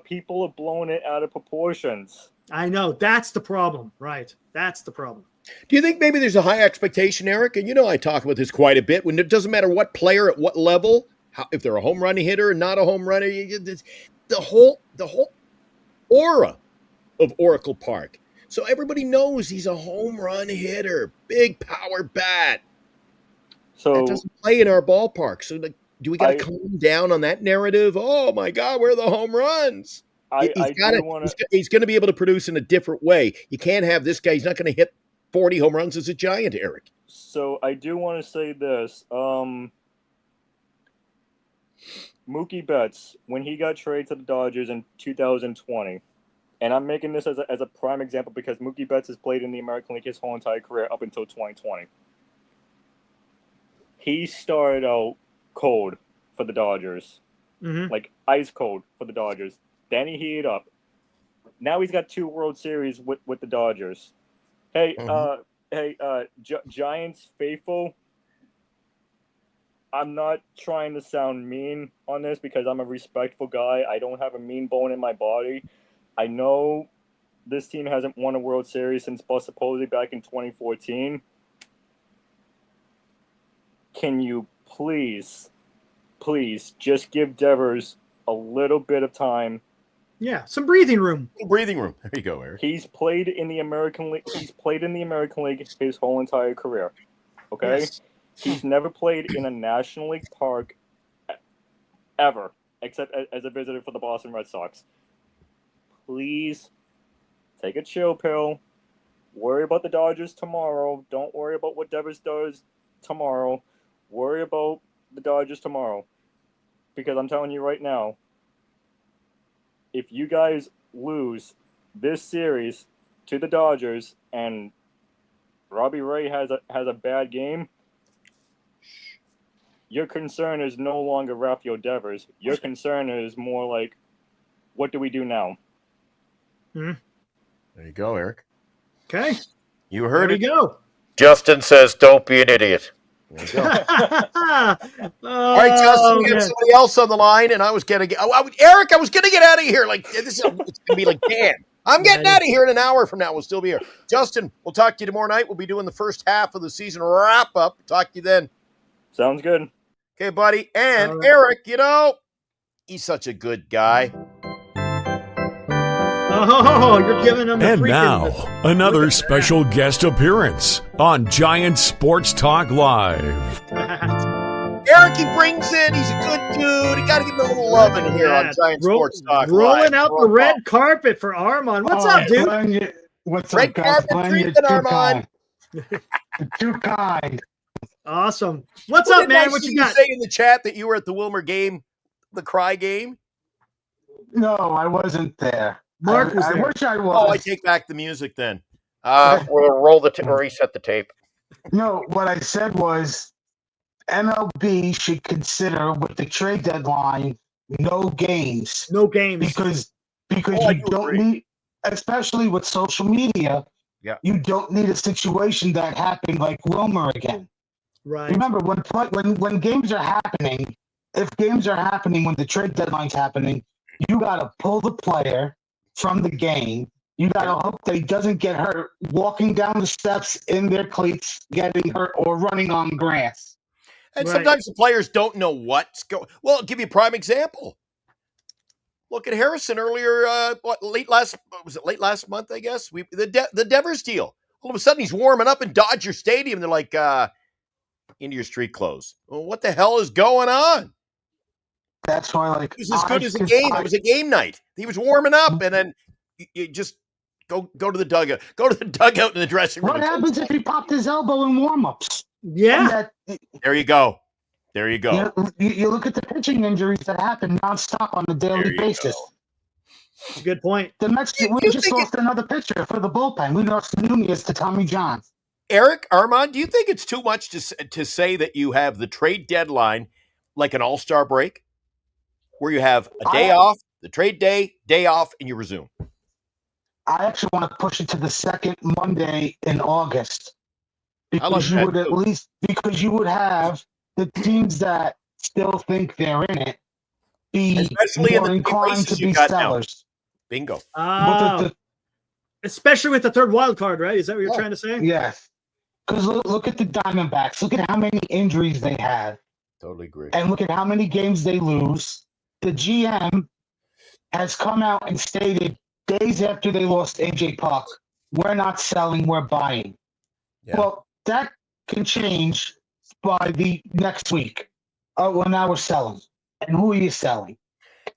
people are blowing it out of proportions. I know that's the problem. Right, that's the problem. Do you think maybe there's a high expectation, Eric? And you know I talk about this quite a bit. When it doesn't matter what player at what level, if they're a home run hitter or not a home runner, the whole aura of Oracle Park. So everybody knows he's a home run hitter, big power bat. So that doesn't play in our ballpark. So do we got to calm down on that narrative? Oh my God, where are the home runs? He's going to be able to produce in a different way. You can't have this guy. He's not going to hit 40 home runs as a Giant, Eric. So I do want to say this. Mookie Betts, when he got traded to the Dodgers in 2020, and I'm making this as a prime example because Mookie Betts has played in the American League his whole entire career up until 2020. He started out cold for the Dodgers, like ice cold for the Dodgers. Then he heated up. Now he's got 2 World Series with the Dodgers. Hey, Giants faithful. I'm not trying to sound mean on this because I'm a respectful guy. I don't have a mean bone in my body. I know this team hasn't won a World Series since Buster Posey back in 2014. Can you please just give Devers a little bit of time? Yeah, some breathing room. Breathing room. There you go, Eric. He's played in the American League. He's played in the American League his whole entire career. Okay? Yes. He's never played in a National League park ever, except as a visitor for the Boston Red Sox. Please take a chill pill. Worry about the Dodgers tomorrow. Don't worry about what Devers does tomorrow. Worry about the Dodgers tomorrow. Because I'm telling you right now, if you guys lose this series to the Dodgers and Robbie Ray has a bad game, your concern is no longer Rafael Devers. Your concern is more like, what do we do now? There you go, Eric. Okay. You heard it. There you go. Justin says, don't be an idiot. There you go. All right, Justin, we got somebody else on the line, and I was getting Eric, I was going to get out of here. Like, it's going to be like, Dan, I'm getting out of here in an hour from now. We'll still be here. Justin, we'll talk to you tomorrow night. We'll be doing the first half of the season wrap-up. Talk to you then. Sounds good. Okay, buddy. And Eric, he's such a good guy. Oh, you're giving them the And freaking. now, another special guest appearance on Giant Sports Talk Live. Eric, he brings in. He's a good dude. You got to give him a little love in here on Giant Sports Talk rolling Live. out the red carpet for Armand. What's up, dude? Glenn, what's Red up, guys? carpet Glenn, treatment, you're too Armand. kind. You're too kind. Awesome. What's What up, did I man? What see you got? say in the chat that you were at the Wilmer game, the Cry game? No, I wasn't there. Mark was I there. wish I was. Oh, I take back the music then. We'll reset the tape. No, what I said was MLB should consider with the trade deadline no games No games. because I you do don't agree. need, especially with social media. Yeah. You don't need a situation that happened like Wilmer again. Right. Remember when games are happening, if games are happening when the trade deadline's happening, you gotta pull the player from the game. You gotta hope that he doesn't get hurt walking down the steps in their cleats, getting hurt or running on grass. And Right. sometimes the players don't know what's going. Well, I'll give you a prime example. Look at Harrison earlier. Late last month? I guess the Devers deal. All of a sudden, he's warming up in Dodger Stadium. They're like, into your street clothes. Well, what the hell is going on? That's why, like, It was as good as a game. It was a game night. He was warming up, and then you just go to the dugout. Go to the dugout in the dressing room. what happens if he popped his elbow in warm-ups? Yeah. There you go. There you go. You look at the pitching injuries that happen nonstop on a There daily you basis. go. That's a good point. The Mets, You we just think lost another pitcher for the bullpen. We lost Nunez to Tommy John. Eric, Armand, do you think it's too much to say that you have the trade deadline like an all-star break, where you have a day off, the trade day off, and you resume? I actually want to push it to the second Monday in August I like because you that, would at too. least have the teams that still think they're in it be Especially in more the inclined races to you be got now. sellers. Bingo. But Especially with the third wild card, right? Is that what you're Oh, trying to say? yes, because look at the Diamondbacks. Look at how many injuries they have, Totally agree. and look at how many games they lose. The GM has come out and stated days after they lost AJ Puck, we're not selling, we're buying. Yeah. Well, that can change by the next week. Oh, well, now we're selling. And who are you selling?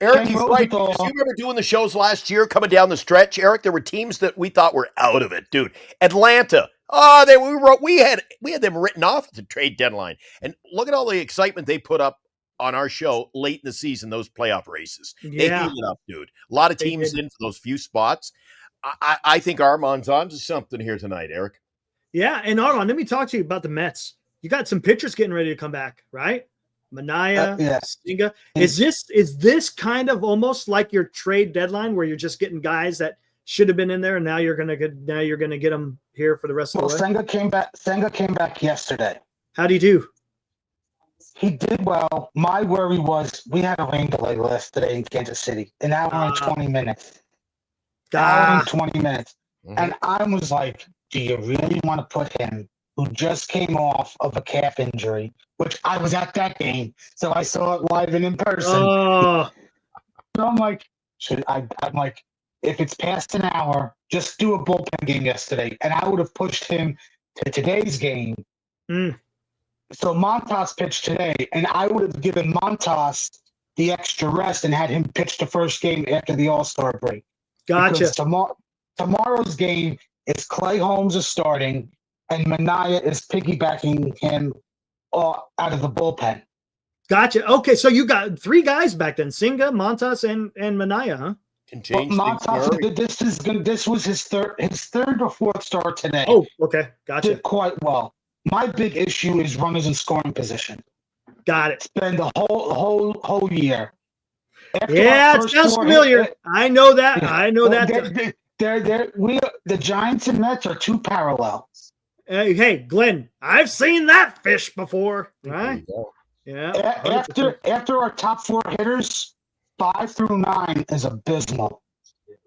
Eric, Ken he's right. Rosenthal- Because you remember doing the shows last year, coming down the stretch, Eric. There were teams that we thought were out of it, dude. Atlanta. Oh, we had them written off at the trade deadline. And look at all the excitement they put up on our show late in the season. Those playoff races, they Yeah. heated up, dude. A lot of They teams did. in for those few spots. I think Armand's onto something here tonight, Eric. Yeah. And Armand, let me talk to you about the Mets. You got some pitchers getting ready to come back, right? Manaya, yes. Singa. Is this kind of almost like your trade deadline where you're just getting guys that should have been in there and now you're gonna get them here for the rest of Well, the way? Senga came back yesterday. How do you do? He did well. My worry was we had a rain delay yesterday in Kansas City, an hour and 20 minutes. Hour and 20 minutes. Mhm. And I was like, do you really want to put him, who just came off of a calf injury, which I was at that game, so I saw it live and in person. Oh, So I'm like, I'm like, if it's past an hour, just do a bullpen game yesterday. And I would have pushed him to today's game. Mm. So Montas pitched today, and I would have given Montas the extra rest and had him pitch the first game after the All-Star break. gotcha. Because tomorrow's game is Clay Holmes is starting, and Manaya is piggybacking him out of the bullpen. Gotcha. Okay, so you got three guys back then: Singa, Montas, and Manaya, huh? Can But change things. Montas, this was his third or fourth start today. Oh, okay, gotcha. Did quite well. My big issue is runners in scoring position. Got it. It's been the whole year. After Yeah, our it first sounds four familiar. hit- I know that. I know Well, that. the Giants and Mets are two parallels. Hey, Glenn, I've seen that fish before, There right? you go. Yeah. After our top four hitters, 5 through 9 is abysmal.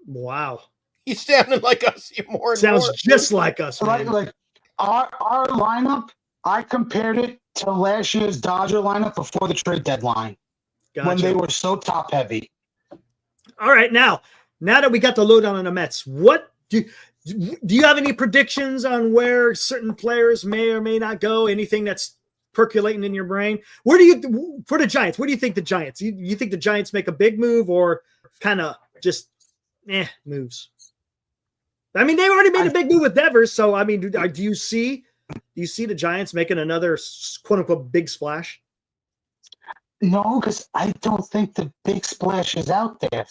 Wow. He's sounding like us more and Sounds more. just like us, man. Like our lineup, I compared it to last year's Dodger lineup before the trade deadline when Gotcha. they were so top heavy. All right, now now that we got the lowdown on the Mets, what do you have any predictions on where certain players may or may not go? Anything that's percolating in your brain? Where do you, for the Giants, what do you think the Giants? You think the Giants make a big move or kind of just moves? I mean, they already made a big move with Devers, so I mean, do you see the Giants making another quote unquote big splash? No, because I don't think the big splash is out there.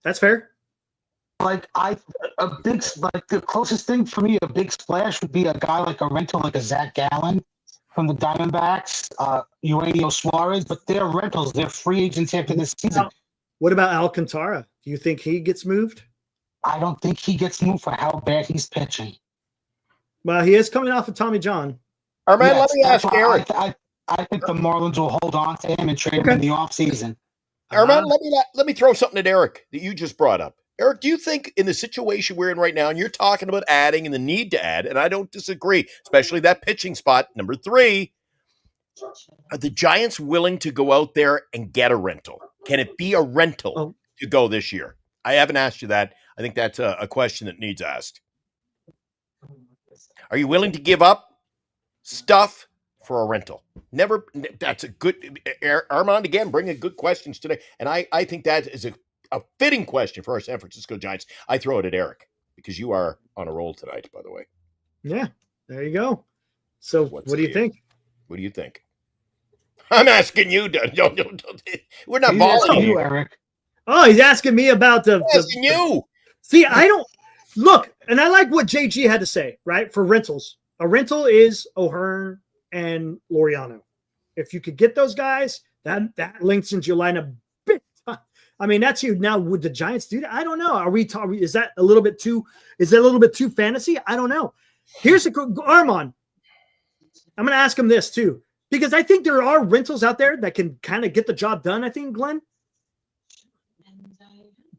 That's fair. Like the closest thing for me, a big splash would be a guy like a rental, like a Zach Gallen from the Diamondbacks, Eugenio Suarez, but they're rentals. They're free agents after this season. What about Alcantara? Do you think he gets moved? I don't think he gets moved for how bad he's pitching. Well, he is coming off of Tommy John. Armand, let me ask Eric. I think the Marlins will hold on to him and trade him in the offseason. Armand, let me throw something at Eric that you just brought up. Eric, do you think in the situation we're in right now, and you're talking about adding and the need to add, and I don't disagree, especially that pitching spot, number 3, are the Giants willing to go out there and get a rental? Can it be a rental to go this year? I haven't asked you that. I think that's a question that needs asked. Are you willing to give up stuff for a rental? Never. That's a good, Armand, again, bringing good questions today. And I think that is a fitting question for our San Francisco Giants. I throw it at Eric because you are on a roll tonight, by the way. Yeah, there you go. So what do you think? What do you think? I'm asking you. We're not balling you, Eric. Oh, he's asking me about asking you. See, I don't look, and I like what JG had to say, right? For rentals. A rental is O'Hearn and Laureano. If you could get those guys, that lengthens your lineup big time. I mean, that's you. Now, would the Giants do that? I don't know. Are we talking? Is that a little bit too fantasy? I don't know. Here's Armand. I'm going to ask him this too, because I think there are rentals out there that can kind of get the job done. I think, Glenn.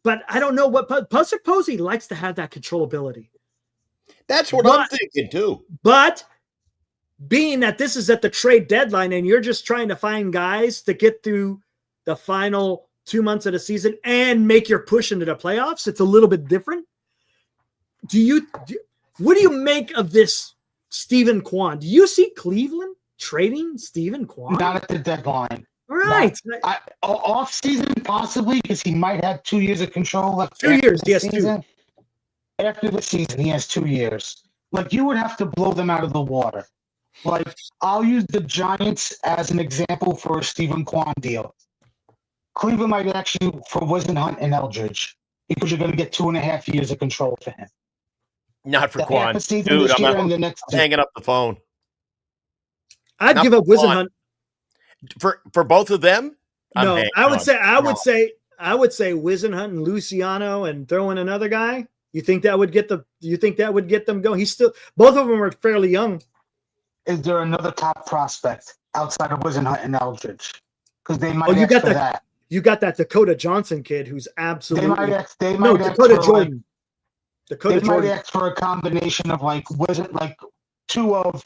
But I don't know what Posey likes to have that controllability. That's what I'm thinking too. But being that this is at the trade deadline and you're just trying to find guys to get through the final 2 months of the season and make your push into the playoffs, it's a little bit different. What do you make of this Stephen Kwan? Do you see Cleveland trading Stephen Kwan? Not at the deadline. Right. Off season possibly because he might have 2 years of control left. 2 years. He has 2. After the season, he has 2 years. Like you would have to blow them out of the water. Like I'll use the Giants as an example for a Stephen Kwan deal. Cleveland might actually for Wisenhunt and Eldridge because you're going to get 2.5 years of control for him. Not for Kwan, dude. I'm hanging up the phone. I'd give up Wisenhunt. For both of them? No, I would say Wisenhunt and Luciano and throw in another guy. You think that would get them going? He's still both of them are fairly young. Is there another top prospect outside of Wisenhunt and Eldridge? Because they might ask for that. You got that Dakota Johnson kid who's absolutely Dakota Jordan. They might ask for a combination of two of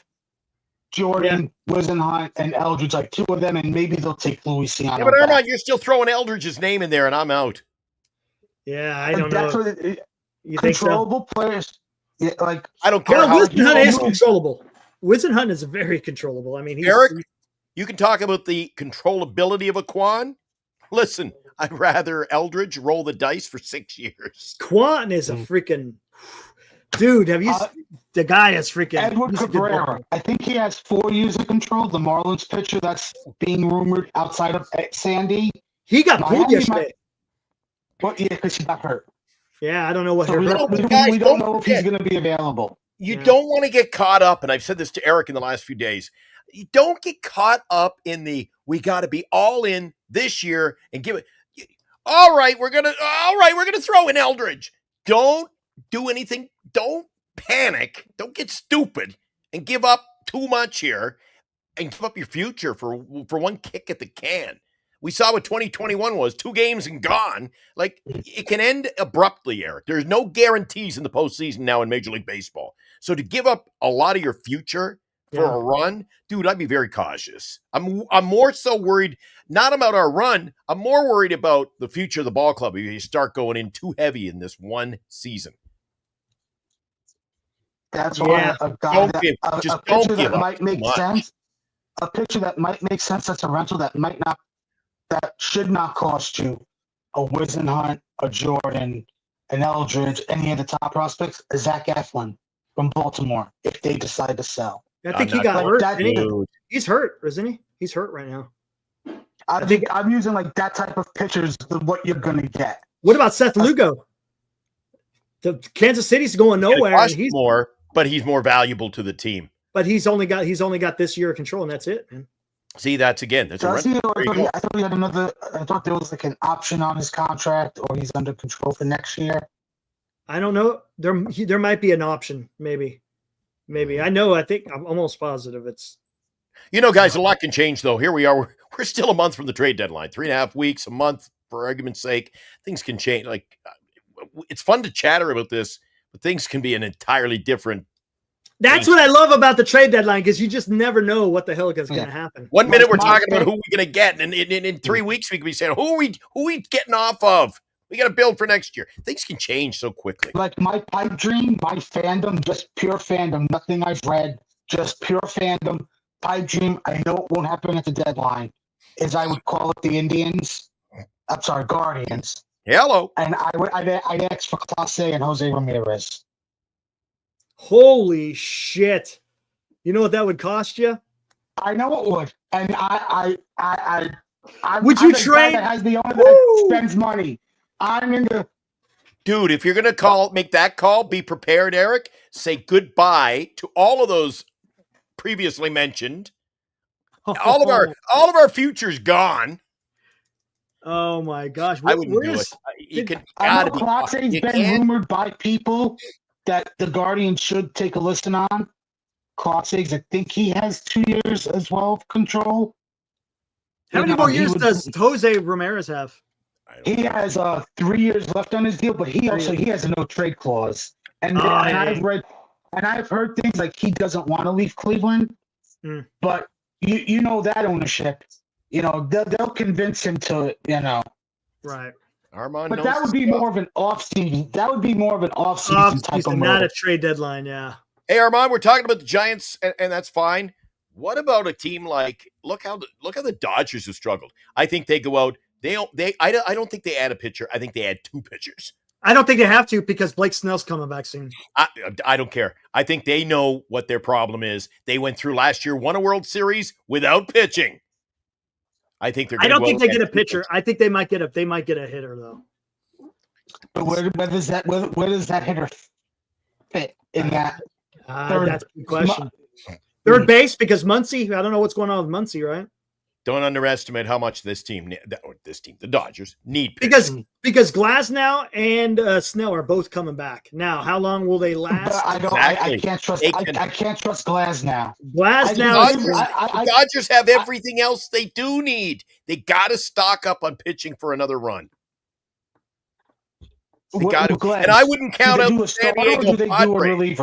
Jordan, Wisenhunt, and Eldridge, like 2 of them, and maybe they'll take Luciano. Yeah, but Armand, you're still throwing Eldridge's name in there, and I'm out. Yeah, I don't know. You controllable players, I don't care. Wisenhunt is controllable. Wisenhunt is very controllable. I mean, Eric, you can talk about the controllability of a Kwan. Listen, I'd rather Eldridge roll the dice for 6 years. Kwan is a freaking dude. Have you? The guy is freaking. Edward Cabrera. I think he has 4 years of control. The Marlins pitcher that's being rumored outside of Sandy. He got pulled yesterday. Well, yeah, because he got hurt. Yeah, I don't know what. So we don't know if he's going to be available. You don't want to get caught up, and I've said this to Eric in the last few days. You don't get caught up in we got to be all in this year and give it. All right, we're gonna throw in Eldridge. Don't do anything. Don't panic. Don't get stupid and give up too much here and give up your future for one kick at the can. We saw what 2021 was, 2 games and gone. Like, it can end abruptly, Eric. There's no guarantees in the postseason now in Major League Baseball. So to give up a lot of your future for a run, dude, I'd be very cautious. I'm more so worried not about our run. I'm more worried about the future of the ball club if you start going in too heavy in this one season. That's why a guy a pitcher that might make sense. A pitcher that might make sense that's a rental that should not cost you a Wisenhunt, a Jordan, an Eldridge, any of the top prospects, is Zach Eflin from Baltimore if they decide to sell. I think he got hurt. He's hurt, isn't he? He's hurt right now. I think I'm using like that type of pitchers what you're going to get. What about Seth Lugo? The Kansas City's going nowhere. And he's more, but he's more valuable to the team. But he's only got this year of control, and that's it, man. See, that's again. That's I thought he had another. I thought there was like an option on his contract, or he's under control for next year. I don't know. There might be an option, maybe. I know. I think I'm almost positive it's. Guys, a lot can change though. Here we are. We're still a month from the trade deadline. 3.5 weeks, a month, for argument's sake. Things can change. Like, it's fun to chatter about this, but things can be an entirely different. That's what I love about the trade deadline, because you just never know what the hell is going to happen. 1 minute we're talking about who we're going to get, and in 3 weeks we could be saying who are we getting off of. We got to build for next year. Things can change so quickly. Like my pipe dream, my fandom, just pure fandom, nothing I've read, just pure fandom. Pipe dream. I know it won't happen at the deadline. Is I would call it the Indians. I'm sorry, Guardians. Hello. And I'd ask for Clase and Jose Ramirez. Holy shit! You know what that would cost you? I know it would, and I would you trade? That has the owner that spends money. I'm into. Dude, if you're gonna make that call, be prepared, Eric. Say goodbye to all of those previously mentioned. All of our future's gone. Oh my gosh! I wouldn't do it. Clase's been rumored by people that the Guardians should take a listen on. Clase, I think he has 2 years as well of control. How many more years does Jose Ramirez have? He has 3 years left on his deal, but he has a no trade clause. And I've heard things like he doesn't want to leave Cleveland, but you know that ownership, they'll convince him to, Right. Armand, but that would be more of an off-season. That would be more of an off-season type of move. Not a trade deadline, yeah. Hey, Armand, we're talking about the Giants, and that's fine. What about a team like look how the Dodgers have struggled? I think they go out. I don't think they add a pitcher. I think they add 2 pitchers. I don't think they have to, because Blake Snell's coming back soon. I don't care. I think they know what their problem is. They went through last year, won a World Series without pitching. I think they're. I don't think they get a pitcher. I think they might get a hitter though. But where does that hitter fit in that? That's a good question. Third base, because Muncy. I don't know what's going on with Muncy, right? Don't underestimate how much the Dodgers need pitching. Because Glasnow and Snell are both coming back. Now, how long will they last? I can't trust. I can't trust Glasnow. The Dodgers have everything else they do need. They got to stock up on pitching for another run. They got to, and I wouldn't count out the San Diego Padres.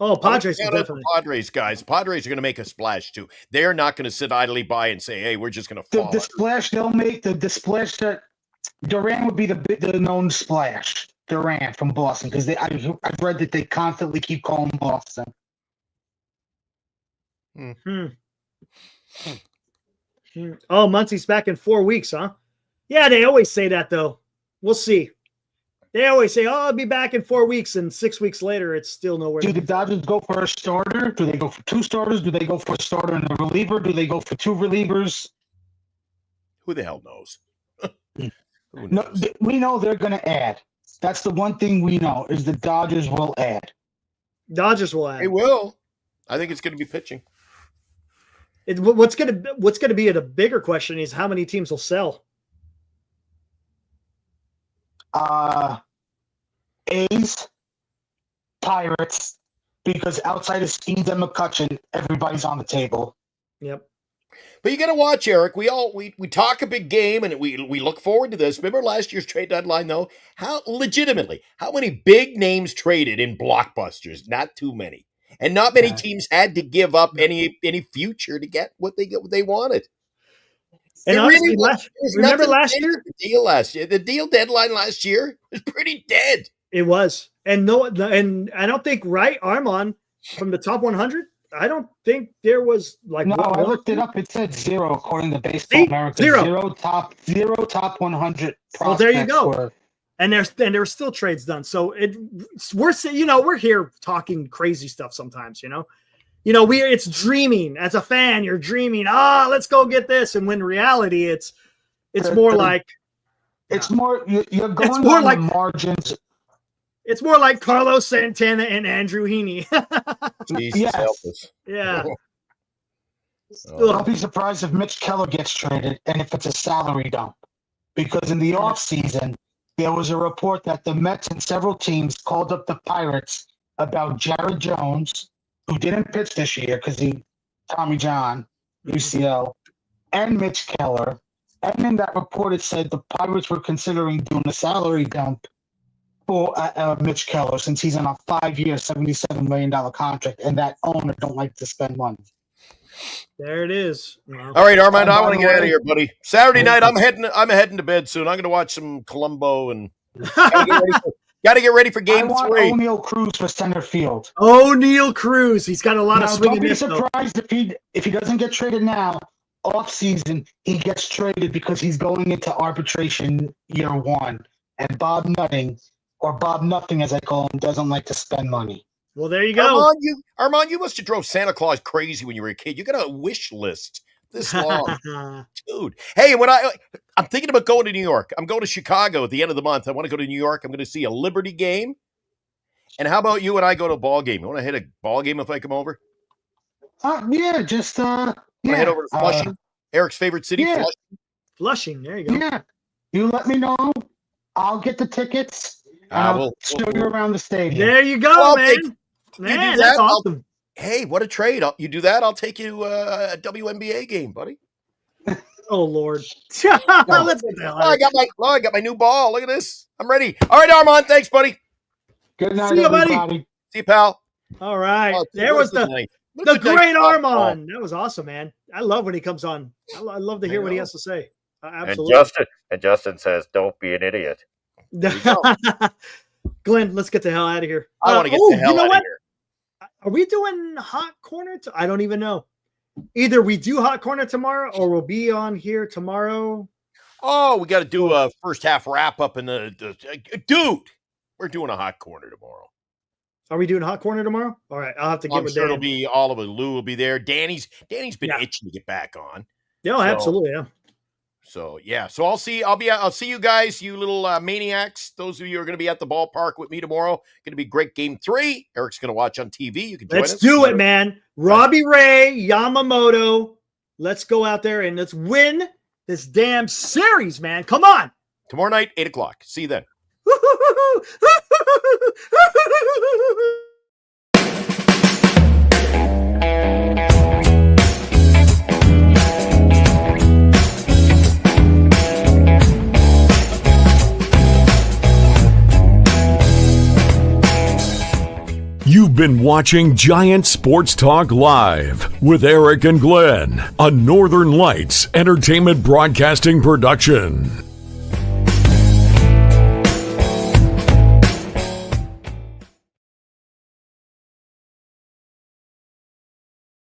Oh, Padres definitely. Padres, guys. Padres are going to make a splash too. They're not going to sit idly by and say, "Hey, we're just going to fall." The splash they'll make, the splash that Duran would be the known splash. Duran from Boston, because I've read that they constantly keep calling Boston. Oh, Muncy's back in 4 weeks, huh? Yeah, they always say that though. We'll see. They always say, I'll be back in 4 weeks, and 6 weeks later, it's still nowhere. Do the Dodgers go for a starter? Do they go for 2 starters? Do they go for a starter and a reliever? Do they go for 2 relievers? Who the hell knows? No, we know they're going to add. That's the one thing we know, is the Dodgers will add. Dodgers will add. They will. I think it's going to be pitching. What's going to be a bigger question is how many teams will sell. A's, Pirates, because outside of Steens and McCutchen, everybody's on the table. Yep. But you got to watch, Eric. We talk a big game, and we look forward to this. Remember last year's trade deadline, though? How many big names traded in blockbusters? Not too many. And not many teams had to give up any future to get what they wanted. And It honestly, was remember nothing last changed year? with the deal last year. The deal deadline last year was pretty dead. It was. And I don't think, right, Armand, from the top 100, I don't think there was like No, I looked it up. It said 0 according to Baseball America. Zero top 100 prospects. Well, there you go. And there were still trades done. So we're here talking crazy stuff sometimes, it's dreaming. As a fan, you're dreaming, let's go get this. And when in reality, it's more like it's more you're going it's more on like the margins. It's more like Carlos Santana and Andrew Heaney. Jesus help us. Yeah. I'll be surprised if Mitch Keller gets traded and if it's a salary dump. Because in the offseason, there was a report that the Mets and several teams called up the Pirates about Jared Jones, who didn't pitch this year because Tommy John, UCL, and Mitch Keller. And in that report, it said the Pirates were considering doing a salary dump for Mitch Keller since he's on a 5-year, $77 million contract, and that owner don't like to spend money. There it is. All right, Armand, I want to get out of here, buddy. Saturday night, I'm heading to bed soon. I'm going to watch some Columbo and got to get ready for Game 3. O'Neal Cruz for center field. O'Neal Cruz, he's got a lot of swing. Don't be surprised if he doesn't get traded now. Off season, he gets traded because he's going into arbitration year 1, and Bob Nutting, or Bob Nothing as I call him, doesn't like to spend money. Well, there you go. Armand, you must have drove Santa Claus crazy when you were a kid. You got a wish list this long. Dude. Hey, I'm thinking about going to New York. I'm going to Chicago at the end of the month. I want to go to New York. I'm going to see a Liberty game. And how about you and I go to a ball game? You want to hit a ball game if I come over? Yeah, just head over to Flushing, Eric's favorite city, yeah. Flushing, there you go. Yeah, you let me know. I'll get the tickets. I'll show you around the stadium. There you go, man. Man, that's awesome. Hey, what a trade! You do that, I'll take you a WNBA game, buddy. Oh Lord, let's get the hell out. I got my new ball. Look at this. I'm ready. All right, Armand. Thanks, buddy. Good night, See you, everybody. buddy. See you, pal. All right, there was the great Armand. That was awesome, man. I love when he comes on. I love to hear what he has to say. Absolutely. And Justin says, "Don't be an idiot." Glenn, let's get the hell out of here. I want to get the hell out of here. Are we doing Hot Corner? I don't even know. Either we do Hot Corner tomorrow or we'll be on here tomorrow. Oh, we got to do a first half wrap up in dude. We're doing a Hot Corner tomorrow. Are we doing Hot Corner tomorrow? All right, I'll have to get with Dan. It'll be all of it. Lou will be there. Danny's been itching to get back on. Yeah, absolutely. Yeah. So I'll see you guys, you little maniacs. Those of you who are going to be at the ballpark with me tomorrow. Going to be great Game 3. Eric's going to watch on TV. You can join us. Let's do it, man. Robbie Ray, Yamamoto. Let's go out there and let's win this damn series, man. Come on. Tomorrow night, 8:00. See you then. You've been watching Giant Sports Talk Live with Eric and Glenn, a Northern Lights Entertainment Broadcasting production.